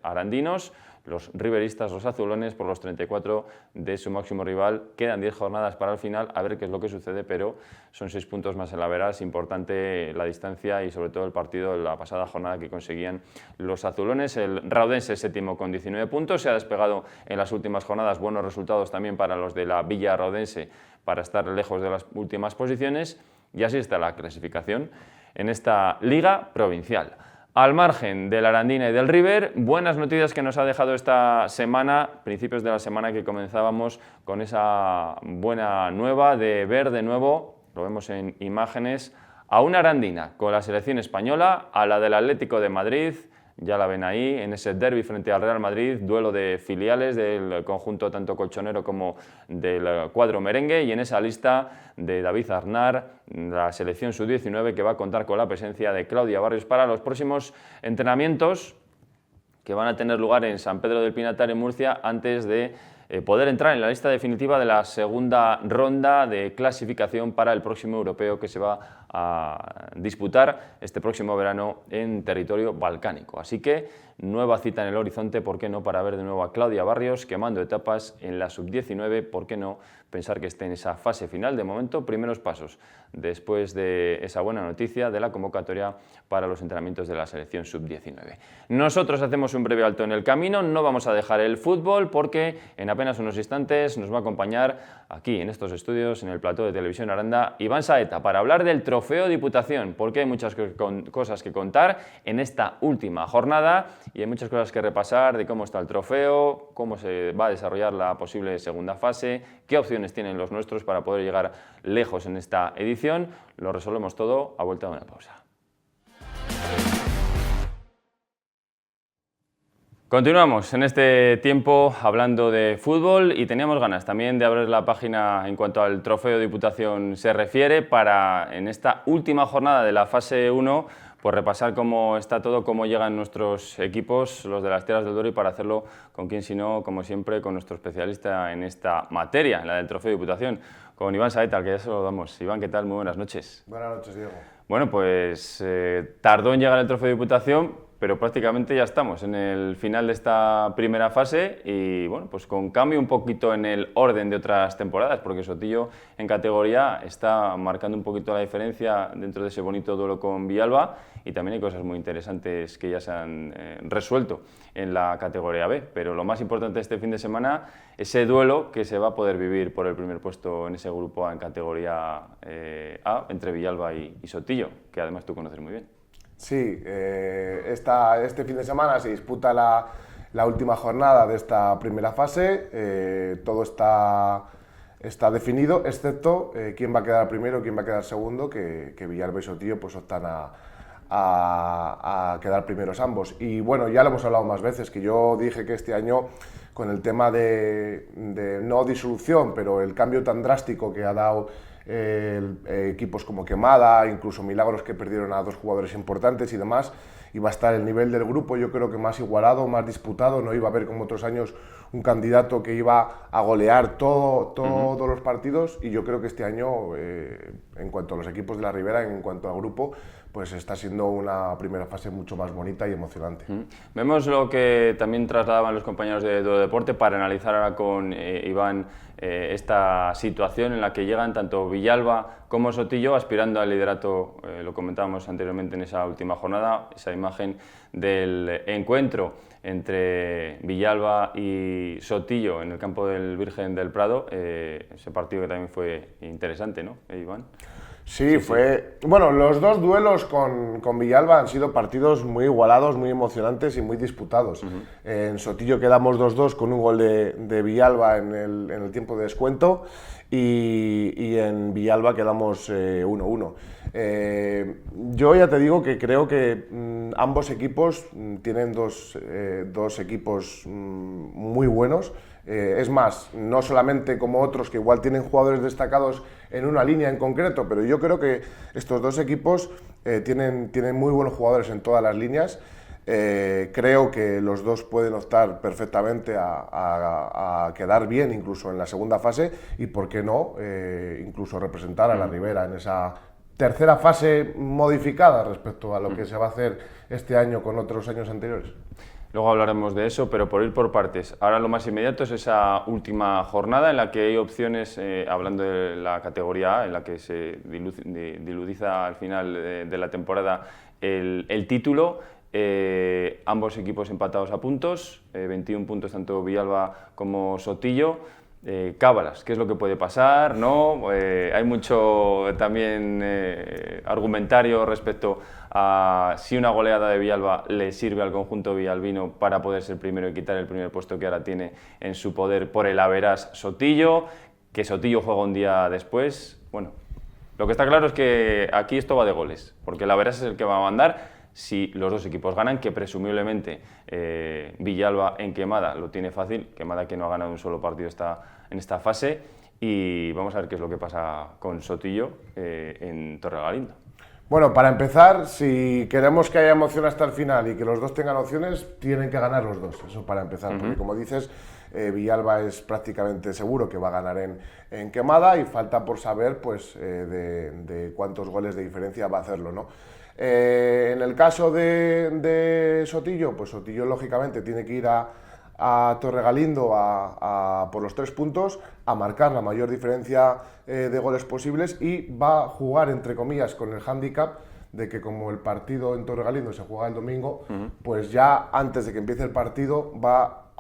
arandinos, los riveristas, los azulones, por los 34 de su máximo rival. Quedan 10 jornadas para el final, a ver qué es lo que sucede, pero son 6 puntos más en la vera. Es importante la distancia y sobre todo el partido de la pasada jornada que conseguían los azulones. El Raudense séptimo con 19 puntos, se ha despegado en las últimas jornadas, buenos resultados también para los de la Villa Raudense para estar lejos de las últimas posiciones, y así está la clasificación en esta liga provincial. Al margen de la Arandina y del River, buenas noticias que nos ha dejado esta semana, principios de la semana que comenzábamos con esa buena nueva de ver de nuevo, lo vemos en imágenes, a una Arandina con la selección española, a la del Atlético de Madrid. Ya la ven ahí, en ese derbi frente al Real Madrid, duelo de filiales del conjunto tanto colchonero como del cuadro merengue, y en esa lista de David Aznar, la selección sub-19, que va a contar con la presencia de Claudia Barrios para los próximos entrenamientos que van a tener lugar en San Pedro del Pinatar, en Murcia, antes de poder entrar en la lista definitiva de la segunda ronda de clasificación para el próximo europeo que se va a disputar este próximo verano en territorio balcánico. Así que nueva cita en el horizonte, ¿por qué no?, para ver de nuevo a Claudia Barrios quemando etapas en la sub-19, ¿por qué no pensar que esté en esa fase final? De momento, primeros pasos después de esa buena noticia de la convocatoria para los entrenamientos de la selección sub-19. Nosotros hacemos un breve alto en el camino, no vamos a dejar el fútbol porque en apenas apenas unos instantes nos va a acompañar aquí en estos estudios, en el plató de Televisión Aranda, Iván Saeta, para hablar del Trofeo Diputación, porque hay muchas cosas que contar en esta última jornada y hay muchas cosas que repasar de cómo está el trofeo, cómo se va a desarrollar la posible segunda fase, qué opciones tienen los nuestros para poder llegar lejos en esta edición. Lo resolvemos todo a vuelta de una pausa. Continuamos en este tiempo hablando de fútbol y teníamos ganas también de abrir la página en cuanto al Trofeo Diputación se refiere para en esta última jornada de la fase 1 pues repasar cómo está todo, cómo llegan nuestros equipos, los de las Tierras del Duero, y para hacerlo con quién si no, como siempre, con nuestro especialista en esta materia, en la del Trofeo Diputación, con Iván Saeta, al que ya se lo damos. Iván, ¿qué tal? Muy buenas noches. Buenas noches, Diego. Bueno, pues tardó en llegar el Trofeo Diputación, pero prácticamente ya estamos en el final de esta primera fase y bueno, pues con cambio un poquito en el orden de otras temporadas, porque Sotillo en categoría está marcando un poquito la diferencia dentro de ese bonito duelo con Villalba y también hay cosas muy interesantes que ya se han resuelto en la categoría B, pero lo más importante este fin de semana, ese duelo que se va a poder vivir por el primer puesto en ese grupo A en categoría A entre Villalba y Sotillo, que además tú conoces muy bien. Sí, este fin de semana se disputa la última jornada de esta primera fase. Todo está definido, excepto quién va a quedar primero, quién va a quedar segundo, que Villalba y Sotillo pues optan a quedar primeros ambos. Y bueno, ya lo hemos hablado más veces, que yo dije que este año, con el tema de no disolución, pero el cambio tan drástico que ha dado equipos como Quemada, incluso Milagros, que perdieron a dos jugadores importantes y demás, iba a estar el nivel del grupo, yo creo que más igualado, más disputado, no iba a haber como otros años un candidato que iba a golear todos los partidos, y yo creo que este año, en cuanto a los equipos de la Ribera, en cuanto al grupo, pues está siendo una primera fase mucho más bonita y emocionante. Vemos lo que también trasladaban los compañeros de Duero Deporte para analizar ahora con Iván esta situación en la que llegan tanto Villalba como Sotillo aspirando al liderato, lo comentábamos anteriormente en esa última jornada, esa imagen del encuentro entre Villalba y Sotillo en el campo del Virgen del Prado, ese partido que también fue interesante, ¿no, Iván? Sí, fue... Bueno, los dos duelos con Villalba han sido partidos muy igualados, muy emocionantes y muy disputados. En Sotillo quedamos 2-2 con un gol de Villalba en el tiempo de descuento y en Villalba quedamos 1-1. Yo ya te digo que creo que ambos equipos tienen dos equipos muy buenos. Es más, no solamente como otros que igual tienen jugadores destacados en una línea en concreto, pero yo creo que estos dos equipos tienen muy buenos jugadores en todas las líneas. Creo que los dos pueden optar perfectamente a quedar bien incluso en la segunda fase y, por qué no, incluso representar a la Ribera en esa tercera fase modificada respecto a lo que se va a hacer este año con otros años anteriores. Luego hablaremos de eso, pero por ir por partes. Ahora lo más inmediato es esa última jornada en la que hay opciones, hablando de la categoría A, en la que se diludiza al final de la temporada el título. Ambos equipos empatados a puntos, 21 puntos tanto Villalba como Sotillo. Cábalas, ¿qué es lo que puede pasar? ¿No? Hay mucho también argumentario respecto a si una goleada de Villalba le sirve al conjunto villalbino para poder ser primero y quitar el primer puesto que ahora tiene en su poder por el averas Sotillo, que Sotillo juega un día después. Bueno, lo que está claro es que aquí esto va de goles, porque el averas es el que va a mandar si los dos equipos ganan, que presumiblemente Villalba en Quemada lo tiene fácil, Quemada que no ha ganado un solo partido en esta fase, y vamos a ver qué es lo que pasa con Sotillo en Torregalindo. Bueno, para empezar, si queremos que haya emoción hasta el final y que los dos tengan opciones, tienen que ganar los dos, eso para empezar, porque como dices, Villalba es prácticamente seguro que va a ganar en Quemada y falta por saber pues, de cuántos goles de diferencia va a hacerlo, ¿no? En el caso de Sotillo, pues Sotillo lógicamente tiene que ir a Torregalindo por los 3 puntos, a marcar la mayor diferencia de goles posibles, y va a jugar, entre comillas, con el hándicap de que como el partido en Torregalindo se juega el domingo, pues ya antes de que empiece el partido va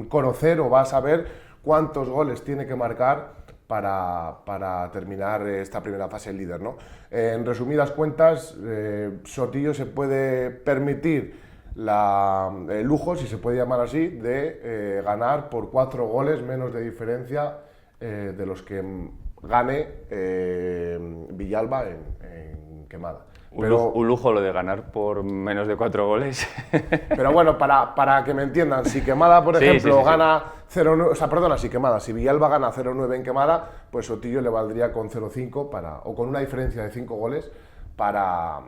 conocer o va a saber cuántos goles tiene que marcar para terminar esta primera fase el líder, ¿no? En resumidas cuentas, Sotillo se puede permitir el lujo, si se puede llamar así, de ganar por 4 goles menos de diferencia de los que gane Villalba en Quemada. Pero, un lujo lo de ganar por menos de 4 goles. Pero bueno, para que me entiendan, si Quemada, por ejemplo, gana 0-9, o sea, perdona, si Villalba gana 0-9 en Quemada, pues Sotillo le valdría con 0-5 o con una diferencia de 5 goles para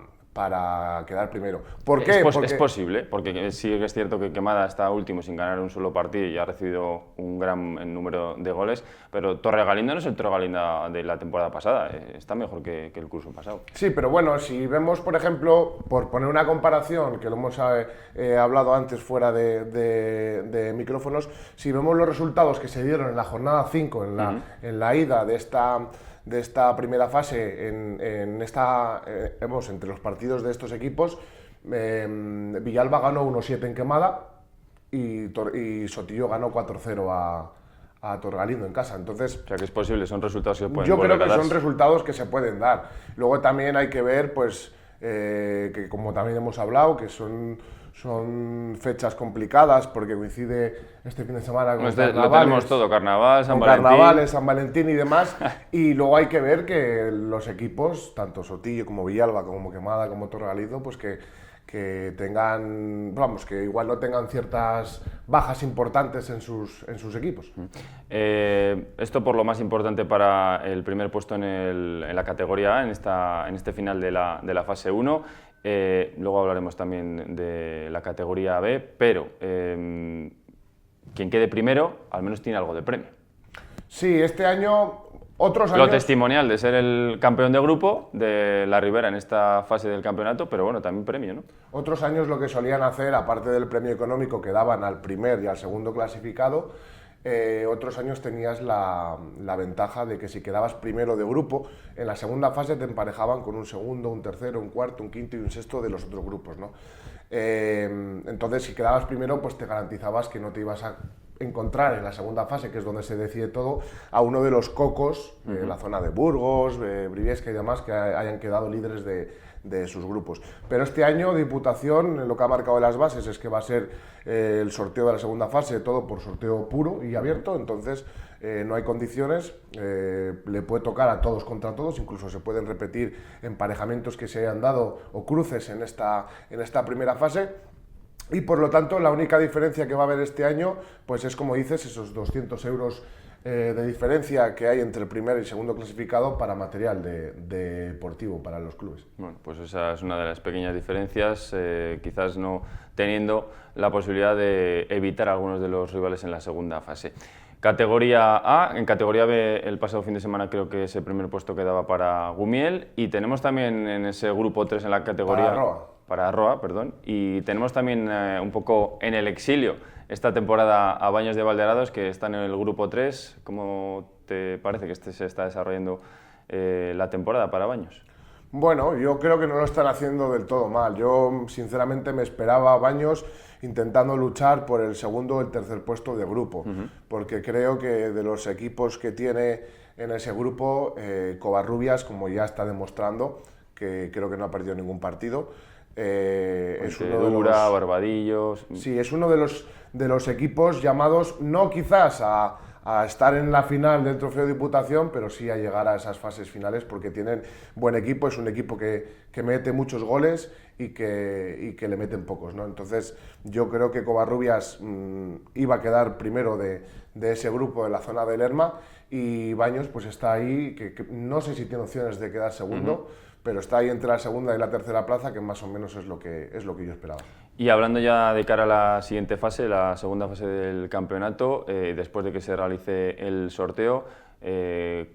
quedar primero. ¿Por qué? Es posible, porque sí es cierto que Quemada está último sin ganar un solo partido y ha recibido un gran número de goles, pero Torregalindo no es el Torregalindo de la temporada pasada, está mejor que el curso pasado. Sí, pero bueno, si vemos, por ejemplo, por poner una comparación, que lo hemos hablado antes fuera de micrófonos, si vemos los resultados que se dieron en la jornada 5, en la ida de esta primera fase, entre los partidos de estos equipos, Villalba ganó 1-7 en Quemada y Sotillo ganó 4-0 a Torregalindo en casa. Entonces, o sea que es posible, son resultados que se pueden yo creo que son resultados que se pueden dar. Luego también hay que ver, pues, que como también hemos hablado, que son fechas complicadas porque coincide este fin de semana con carnavales. Lo tenemos todo, Carnaval, San Valentín. Carnavales, San Valentín y demás. Y luego hay que ver que los equipos, tanto Sotillo como Villalba, como Quemada, como Torregalindo, pues que tengan, vamos, que igual no tengan ciertas bajas importantes en sus equipos. Esto por lo más importante para el primer puesto en la categoría A, en este final de la fase 1. Luego hablaremos también de la categoría B, pero quien quede primero al menos tiene algo de premio. Sí, este año, otros años... Lo testimonial de ser el campeón de grupo de la Ribera en esta fase del campeonato, pero bueno, también premio, ¿no? Otros años lo que solían hacer, aparte del premio económico que daban al primer y al segundo clasificado, otros años tenías la ventaja de que si quedabas primero de grupo, en la segunda fase te emparejaban con un segundo, un tercero, un cuarto, un quinto y un sexto de los otros grupos, ¿no? Entonces, si quedabas primero, pues te garantizabas que no te ibas a encontrar en la segunda fase, que es donde se decide todo, a uno de los cocos de la zona de Burgos, Briviesca y demás, que hayan quedado líderes de sus grupos. Pero este año Diputación lo que ha marcado en las bases es que va a ser el sorteo de la segunda fase, todo por sorteo puro y abierto, entonces no hay condiciones, le puede tocar a todos contra todos, incluso se pueden repetir emparejamientos que se hayan dado o cruces en esta primera fase. Y por lo tanto la única diferencia que va a haber este año pues es, como dices, esos 200 euros de diferencia que hay entre el primer y segundo clasificado para material deportivo para los clubes. Bueno, pues esa es una de las pequeñas diferencias, quizás no teniendo la posibilidad de evitar a algunos de los rivales en la segunda fase. Categoría A, en categoría B el pasado fin de semana creo que ese primer puesto quedaba para Gumiel y tenemos también en ese grupo 3 en la categoría... Para Arroa, perdón, y tenemos también un poco en el exilio esta temporada a Baños de Valderados, que está en el grupo 3. ¿Cómo te parece que se está desarrollando la temporada para Baños? Bueno, yo creo que no lo están haciendo del todo mal. Yo sinceramente me esperaba a Baños intentando luchar por el segundo o el tercer puesto de grupo, porque creo que de los equipos que tiene en ese grupo, Covarrubias, como ya está demostrando, que creo que no ha perdido ningún partido, es uno de los... Barbadillos... Sí, es uno de los equipos llamados, no quizás a estar en la final del Trofeo de Diputación, pero sí a llegar a esas fases finales porque tienen buen equipo, es un equipo que mete muchos goles y que le meten pocos, ¿no? Entonces yo creo que Covarrubias iba a quedar primero de ese grupo de la zona de Lerma y Baños pues está ahí, que no sé si tiene opciones de quedar segundo, pero está ahí entre la segunda y la tercera plaza, que más o menos es lo que yo esperaba. Y hablando ya de cara a la siguiente fase, la segunda fase del campeonato, después de que se realice el sorteo,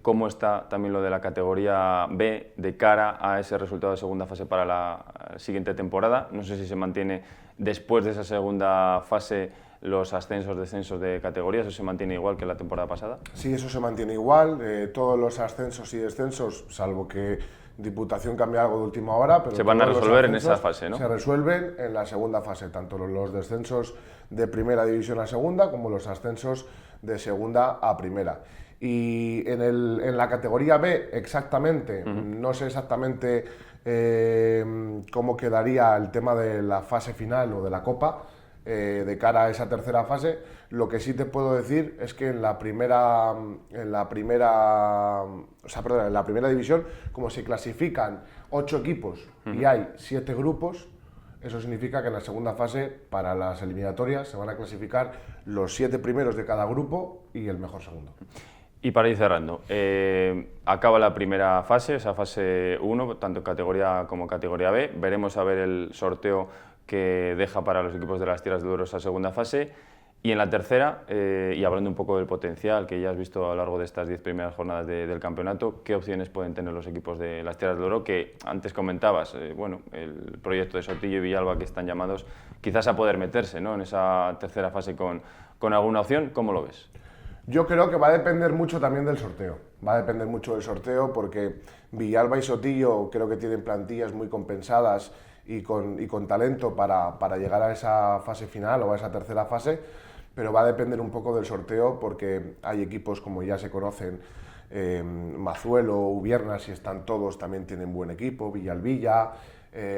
¿cómo está también lo de la categoría B de cara a ese resultado de segunda fase para la siguiente temporada? No sé si se mantiene después de esa segunda fase los ascensos, descensos de categorías, ¿eso se mantiene igual que la temporada pasada? Sí, eso se mantiene igual, todos los ascensos y descensos, salvo que Diputación cambia algo de última hora, pero se van a todos los resolver en ascensos esa fase, ¿no? Se resuelven en la segunda fase, tanto los descensos de primera división a segunda como los ascensos de segunda a primera. Y en la categoría B, exactamente, no sé exactamente cómo quedaría el tema de la fase final o de la Copa de cara a esa tercera fase. Lo que sí te puedo decir es que en la primera división, como se clasifican 8 equipos y hay 7 grupos, eso significa que en la segunda fase, para las eliminatorias, se van a clasificar los 7 primeros de cada grupo y el mejor segundo. Y para ir cerrando, acaba la primera fase, esa fase 1, tanto categoría como categoría B. Veremos a ver el sorteo que deja para los equipos de las Tierras de Duero esa segunda fase. Y en la tercera, y hablando un poco del potencial que ya has visto a lo largo de estas 10 primeras jornadas del campeonato, ¿qué opciones pueden tener los equipos de las Tierras de Duero? Que antes comentabas, el proyecto de Sotillo y Villalba, que están llamados quizás a poder meterse, ¿no?, en esa tercera fase con alguna opción. ¿Cómo lo ves? Yo creo que va a depender mucho también del sorteo. Va a depender mucho del sorteo porque Villalba y Sotillo creo que tienen plantillas muy compensadas y con talento para llegar a esa fase final o a esa tercera fase, pero va a depender un poco del sorteo porque hay equipos, como ya se conocen, Mazuelo, Ubierna, si están todos, también tienen buen equipo, Villalbilla,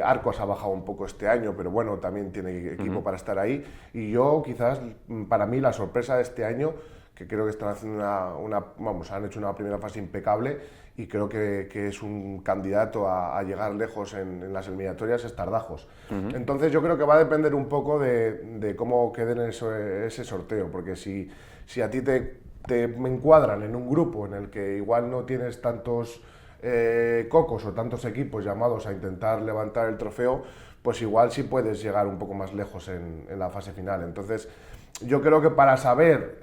Arcos ha bajado un poco este año, pero bueno, también tiene equipo para estar ahí. Y yo quizás, para mí, la sorpresa de este año, que creo que están haciendo han hecho una primera fase impecable y creo que es un candidato a llegar lejos en las eliminatorias, es Tardajos. Entonces yo creo que va a depender un poco de cómo queden ese sorteo, porque si a ti me encuadran en un grupo en el que igual no tienes tantos cocos o tantos equipos llamados a intentar levantar el trofeo, pues igual sí puedes llegar un poco más lejos en la fase final. Entonces, yo creo que para saber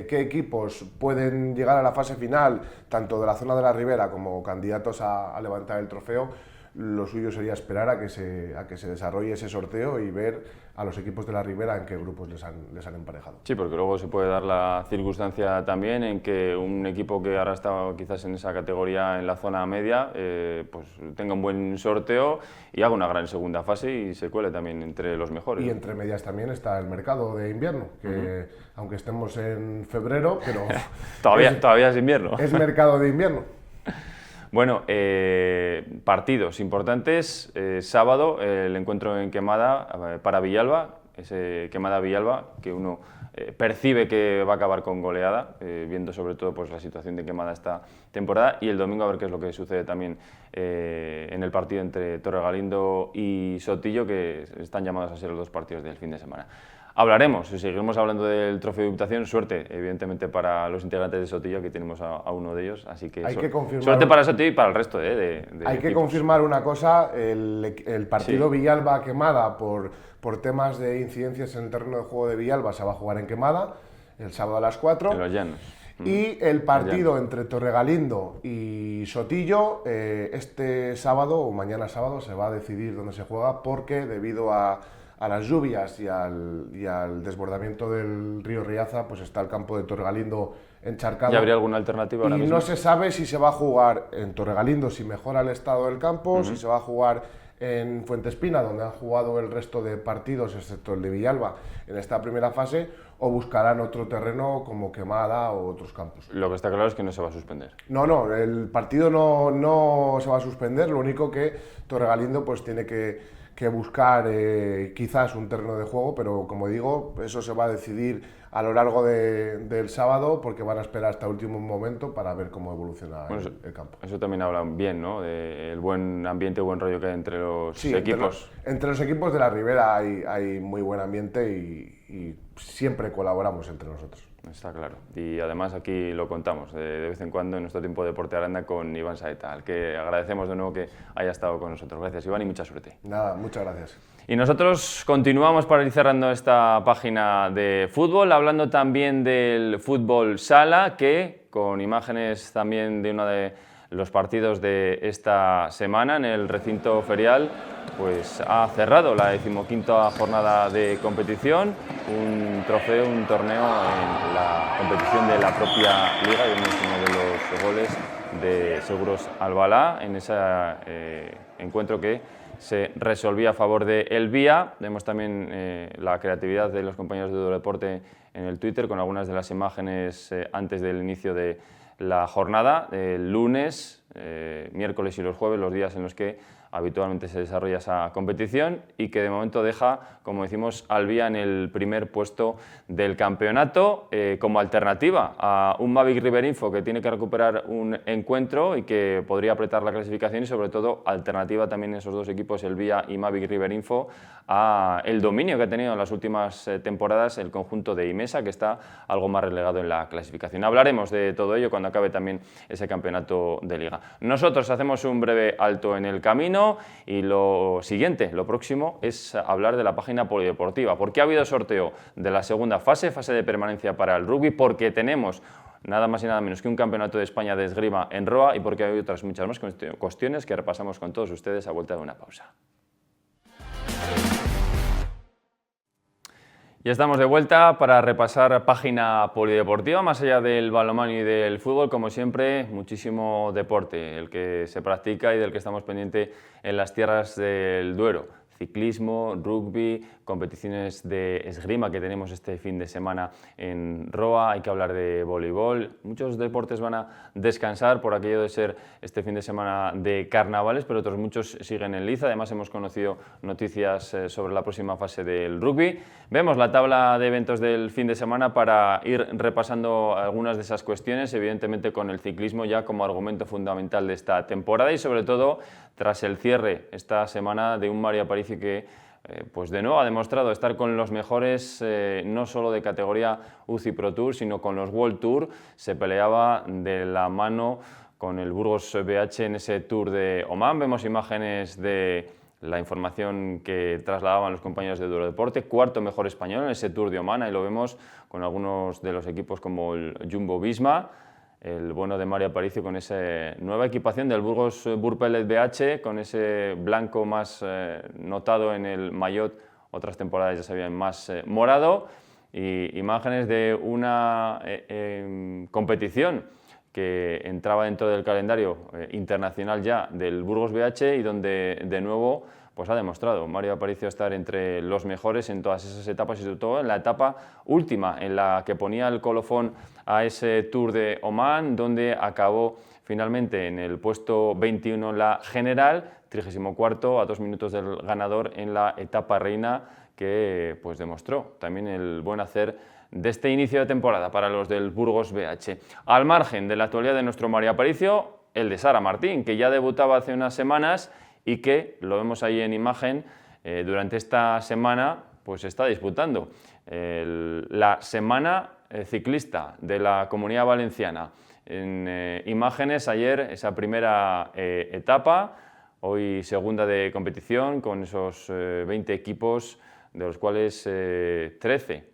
qué equipos pueden llegar a la fase final, tanto de la zona de la Ribera como candidatos a levantar el trofeo, lo suyo sería esperar a que se desarrolle ese sorteo y ver a los equipos de la Ribera en qué grupos les han emparejado. Sí, porque luego se puede dar la circunstancia también en que un equipo que ahora está quizás en esa categoría en la zona media, pues tenga un buen sorteo y haga una gran segunda fase y se cuele también entre los mejores. Y entre medias también está el mercado de invierno, que aunque estemos en febrero, pero todavía es invierno. Es mercado de invierno. Bueno, partidos importantes. Sábado, el encuentro en Quemada para Villalba, ese Quemada-Villalba, que uno percibe que va a acabar con goleada, viendo sobre todo pues, la situación de Quemada esta temporada. Y el domingo a ver qué es lo que sucede también en el partido entre Torregalindo y Sotillo, que están llamados a ser los dos partidos del fin de semana. Hablaremos, seguiremos hablando del trofeo de Diputación. Suerte, evidentemente, para los integrantes de Sotillo, que tenemos a uno de ellos. Así que, suerte para Sotillo y para el resto de Hay que equipos. confirmar una cosa, el partido Villalba-Quemada, por temas de incidencias en el terreno de juego de Villalba, se va a jugar en Quemada, el sábado a las 4. En los llanos. Y el partido entre Torregalindo y Sotillo, este sábado o mañana sábado se va a decidir dónde se juega, porque debido a las lluvias y al desbordamiento del río Riaza, pues está el campo de Torregalindo encharcado. ¿Y habría alguna alternativa ahora mismo? Y no se sabe si se va a jugar en Torregalindo, si mejora el estado del campo, si se va a jugar en Fuentespina, donde han jugado el resto de partidos, excepto el de Villalba, en esta primera fase, o buscarán otro terreno como Quemada o otros campos. Lo que está claro es que no se va a suspender. No, el partido no se va a suspender, lo único que Torregalindo pues tiene que buscar quizás un terreno de juego, pero como digo, eso se va a decidir a lo largo del sábado, porque van a esperar hasta el último momento para ver cómo evoluciona el campo. Eso también habla bien, ¿no?, del buen ambiente, buen rollo que hay entre los equipos. Entre los equipos de la Ribera hay muy buen ambiente y siempre colaboramos entre nosotros. Está claro. Y además aquí lo contamos de vez en cuando en nuestro tiempo de Deporte Aranda con Iván Saeta, al que agradecemos de nuevo que haya estado con nosotros. Gracias, Iván, y mucha suerte. Nada, muchas gracias. Y nosotros continuamos para ir cerrando esta página de fútbol, hablando también del fútbol sala, que con imágenes también de uno de los partidos de esta semana en el recinto ferial, pues ha cerrado la 15ª jornada de competición, un trofeo, un torneo en la competición de la propia liga, y uno de los goles de Seguros Albalá en ese encuentro que se resolvía a favor de El Vía. Vemos también la creatividad de los compañeros de Eurodeporte en el Twitter con algunas de las imágenes antes del inicio de la jornada, el lunes, miércoles y los jueves, los días en los que habitualmente se desarrolla esa competición y que de momento deja, como decimos, al Vía en el primer puesto del campeonato como alternativa a un Mavic River Info que tiene que recuperar un encuentro y que podría apretar la clasificación y sobre todo alternativa también esos dos equipos, el Vía y Mavic River Info, a el dominio que ha tenido en las últimas temporadas el conjunto de Imesa, que está algo más relegado en la clasificación. Hablaremos de todo ello cuando acabe también ese campeonato de liga. Nosotros hacemos un breve alto en el camino y lo siguiente, lo próximo, es hablar de la página polideportiva, porque ha habido sorteo de la segunda fase de permanencia para el rugby, porque tenemos nada más y nada menos que un campeonato de España de esgrima en Roa y porque hay otras muchas más cuestiones que repasamos con todos ustedes a vuelta de una pausa. Ya estamos de vuelta para repasar página polideportiva, más allá del balonmano y del fútbol, como siempre, muchísimo deporte, el que se practica y del que estamos pendientes en las tierras del Duero. Ciclismo, rugby, competiciones de esgrima que tenemos este fin de semana en Roa, hay que hablar de voleibol. Muchos deportes van a descansar por aquello de ser este fin de semana de carnavales, pero otros muchos siguen en liza. Además hemos conocido noticias sobre la próxima fase del rugby. Vemos la tabla de eventos del fin de semana para ir repasando algunas de esas cuestiones, evidentemente con el ciclismo ya como argumento fundamental de esta temporada y sobre todo tras el cierre esta semana de un Mario Aparicio que pues de nuevo ha demostrado estar con los mejores, no solo de categoría UCI Pro Tour, sino con los World Tour. Se peleaba de la mano con el Burgos BH en ese Tour de Oman. Vemos imágenes de la información que trasladaban los compañeros de Eurodeporte. Cuarto mejor español en ese Tour de Oman. Ahí lo vemos con algunos de los equipos como el Jumbo Visma. El bueno de Mario Aparicio con esa nueva equipación del Burgos Burpelet BH, con ese blanco más notado en el maillot, otras temporadas ya se habían más morado, y imágenes de una competición que entraba dentro del calendario internacional ya del Burgos BH y donde de nuevo pues ha demostrado Mario Aparicio estar entre los mejores en todas esas etapas y sobre todo en la etapa última en la que ponía el colofón a ese Tour de Oman, donde acabó finalmente en el puesto 21 en la general, 34º a 2 minutos del ganador en la etapa reina, que pues demostró también el buen hacer de este inicio de temporada para los del Burgos BH. Al margen de la actualidad de nuestro Mario Aparicio, el de Sara Martín, que ya debutaba hace unas semanas y que, lo vemos ahí en imagen, durante esta semana pues está disputando la semana ciclista de la Comunidad Valenciana. En imágenes ayer esa primera etapa, hoy segunda de competición con esos 20 equipos, de los cuales 13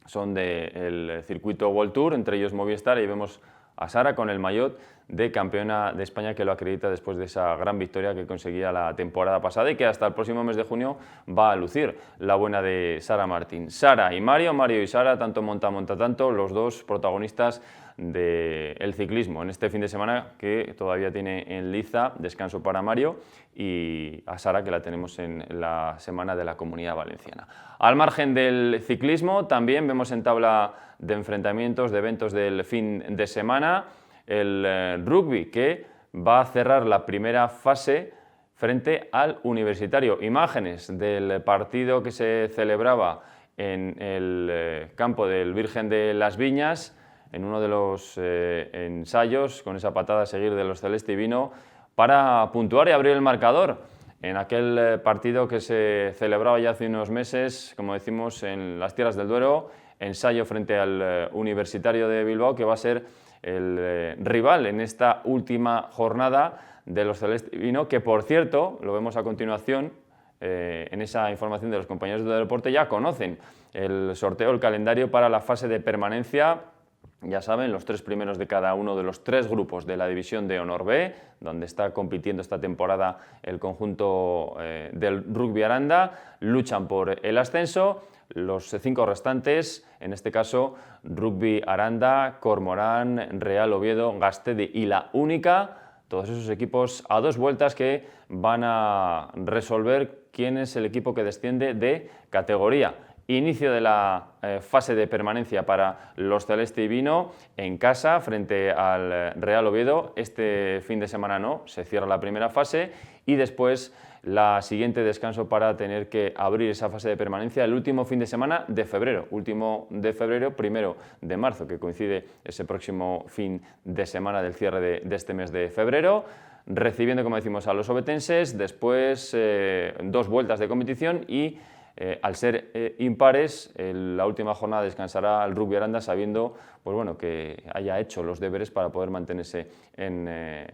son del circuito World Tour, entre ellos Movistar, y vemos a Sara con el maillot de campeona de España que lo acredita después de esa gran victoria que conseguía la temporada pasada y que hasta el próximo mes de junio va a lucir la buena de Sara Martín. Sara y Mario, Mario y Sara, tanto monta tanto, los dos protagonistas del ciclismo en este fin de semana que todavía tiene en liza descanso para Mario y a Sara que la tenemos en la semana de la Comunidad Valenciana. Al margen del ciclismo también vemos en tabla de enfrentamientos, de eventos del fin de semana, el rugby que va a cerrar la primera fase frente al Universitario. Imágenes del partido que se celebraba en el campo del Virgen de las Viñas, en uno de los ensayos, con esa patada a seguir de los Celeste y Vino, para puntuar y abrir el marcador en aquel partido que se celebraba ya hace unos meses, como decimos, en las Tierras del Duero, ensayo frente al Universitario de Bilbao, que va a ser el rival en esta última jornada de los Celeste y Vino, que por cierto, lo vemos a continuación, en esa información de los compañeros de deporte, ya conocen el sorteo, el calendario para la fase de permanencia. Ya saben, los 3 primeros de cada uno de los 3 grupos de la División de Honor B, donde está compitiendo esta temporada el conjunto del Rugby Aranda, luchan por el ascenso. los 5 restantes, en este caso Rugby Aranda, Cormorán, Real Oviedo, Gastedi y La Única, todos esos equipos a 2 vueltas que van a resolver quién es el equipo que desciende de categoría. Inicio de la fase de permanencia para los Celeste y Vino en casa frente al Real Oviedo. Este fin de semana no, se cierra la primera fase y después la siguiente descanso para tener que abrir esa fase de permanencia el último fin de semana de febrero, último de febrero, 1 de marzo, que coincide ese próximo fin de semana del cierre de este mes de febrero, recibiendo, como decimos, a los obetenses, después 2 vueltas de competición y al ser impares, la última jornada descansará el Rugby Aranda sabiendo pues bueno, que haya hecho los deberes para poder mantenerse en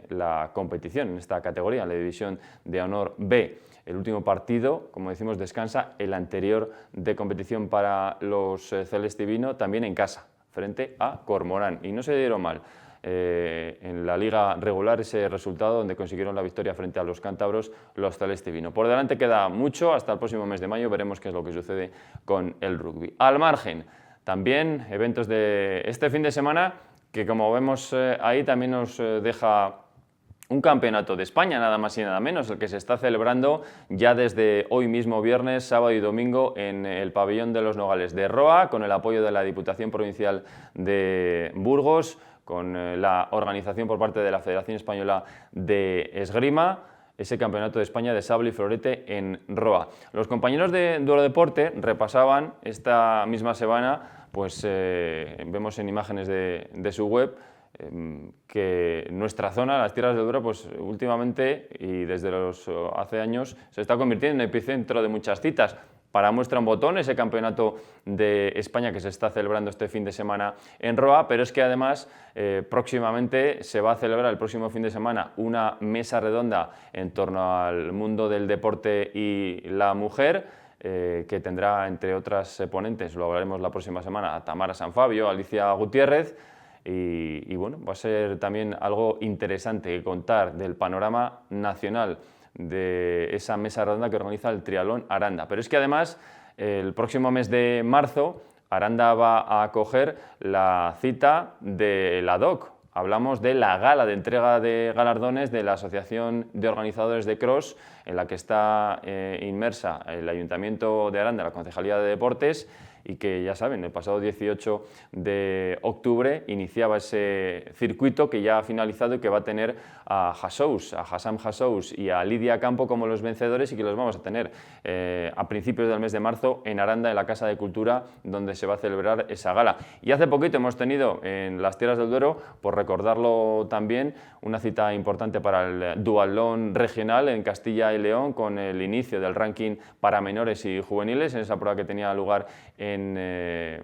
la competición, en esta categoría, en la división de honor B. El último partido, como decimos, descansa el anterior de competición para los Celeste y Vino, también en casa, frente a Cormorán. Y no se dieron mal. En la liga regular ese resultado donde consiguieron la victoria frente a los cántabros los Celeste y Vino. Por delante queda mucho, hasta el próximo mes de mayo veremos qué es lo que sucede con el rugby. Al margen, también eventos de este fin de semana que, como vemos ahí, también nos deja un campeonato de España, nada más y nada menos, el que se está celebrando ya desde hoy mismo, viernes, sábado y domingo, en el pabellón de los Nogales de Roa, con el apoyo de la Diputación Provincial de Burgos, con la organización por parte de la Federación Española de Esgrima, ese Campeonato de España de Sable y Florete en Roa. Los compañeros de Duero Deporte repasaban esta misma semana, pues vemos en imágenes de su web, que nuestra zona, las tierras de Duero, pues últimamente y desde hace años se está convirtiendo en epicentro de muchas citas. Para muestra un botón, ese campeonato de España que se está celebrando este fin de semana en Roa, pero es que además próximamente se va a celebrar el próximo fin de semana una mesa redonda en torno al mundo del deporte y la mujer, que tendrá, entre otras ponentes, lo hablaremos la próxima semana, a Tamara Sanfabio, Alicia Gutiérrez, y bueno, va a ser también algo interesante contar del panorama nacional de esa mesa redonda que organiza el Triatlón Aranda. Pero es que además el próximo mes de marzo Aranda va a acoger la cita de la DOC. Hablamos de la gala de entrega de galardones de la Asociación de Organizadores de Cross, en la que está inmersa el Ayuntamiento de Aranda, la Concejalía de Deportes, y que ya saben, el pasado 18 de octubre iniciaba ese circuito que ya ha finalizado y que va a tener a Hassam Hassous y a Lidia Campo como los vencedores, y que los vamos a tener a principios del mes de marzo en Aranda, en la Casa de Cultura, donde se va a celebrar esa gala. Y hace poquito hemos tenido en las Tierras del Duero, por recordarlo también, una cita importante para el duatlón regional en Castilla y León, con el inicio del ranking para menores y juveniles en esa prueba que tenía lugar en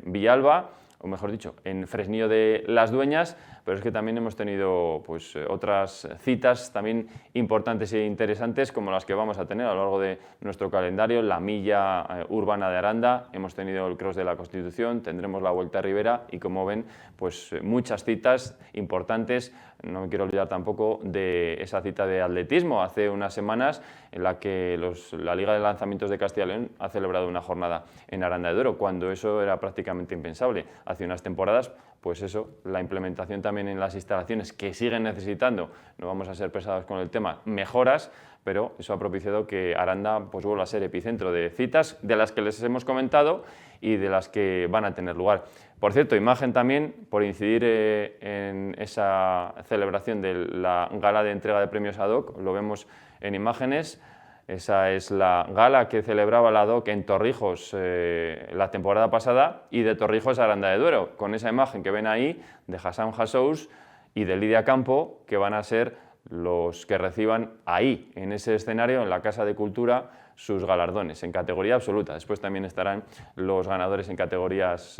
Villalba, o mejor dicho, en Fresnillo de las Dueñas, pero es que también hemos tenido pues, otras citas también importantes e interesantes, como las que vamos a tener a lo largo de nuestro calendario: la milla urbana de Aranda, hemos tenido el Cross de la Constitución, tendremos la Vuelta a Ribera, y como ven, pues muchas citas importantes. No me quiero olvidar tampoco de esa cita de atletismo hace unas semanas, en la que la Liga de Lanzamientos de Castilla y León ha celebrado una jornada en Aranda de Duero, cuando eso era prácticamente impensable hace unas temporadas. Pues eso, la implementación también en las instalaciones, que siguen necesitando, no vamos a ser pesados con el tema, mejoras, pero eso ha propiciado que Aranda pues vuelva a ser epicentro de citas de las que les hemos comentado y de las que van a tener lugar. Por cierto, imagen también, por incidir en esa celebración de la gala de entrega de premios ad hoc, lo vemos en imágenes. Esa es la gala que celebraba la DOC en Torrijos la temporada pasada, y de Torrijos a Aranda de Duero, con esa imagen que ven ahí de Hassam Hassous y de Lidia Campo, que van a ser los que reciban ahí, en ese escenario, en la Casa de Cultura, sus galardones en categoría absoluta. Después también estarán los ganadores en categorías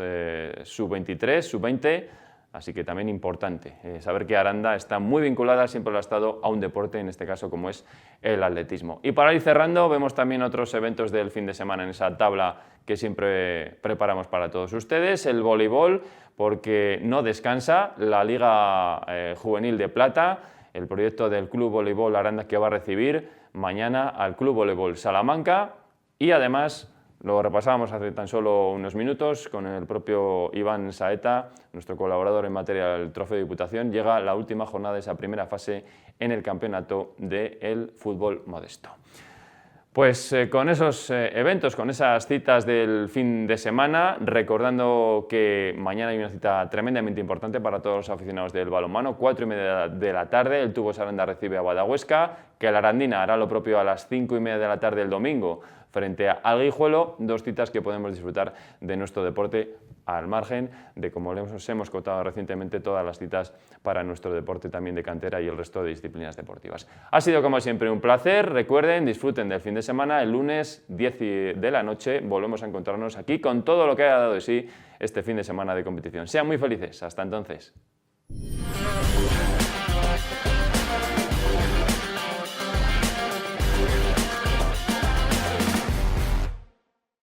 sub-23, sub-20, así que también importante saber que Aranda está muy vinculada, siempre lo ha estado, a un deporte, en este caso como es el atletismo. Y para ir cerrando, vemos también otros eventos del fin de semana en esa tabla que siempre preparamos para todos ustedes. El voleibol, porque no descansa, la Liga Juvenil de Plata, el proyecto del Club Voleibol Aranda, que va a recibir mañana al Club Voleibol Salamanca, y además Lo repasábamos hace tan solo unos minutos con el propio Iván Saeta, nuestro colaborador en materia del Trofeo de Diputación. Llega la última jornada de esa primera fase en el campeonato del fútbol modesto. Pues con esos eventos, con esas citas del fin de semana, recordando que mañana hay una cita tremendamente importante para todos los aficionados del balonmano, 4:30 de la tarde, el Tubos Aranda recibe a Guadahuesca, que la Arandina hará lo propio a las 5:30 de la tarde el domingo frente al Guijuelo, dos citas que podemos disfrutar de nuestro deporte al margen de, como les hemos contado recientemente, todas las citas para nuestro deporte también de cantera y el resto de disciplinas deportivas. Ha sido como siempre un placer, recuerden, disfruten del fin de semana, el lunes 10 de la noche volvemos a encontrarnos aquí con todo lo que ha dado de sí este fin de semana de competición. Sean muy felices, hasta entonces.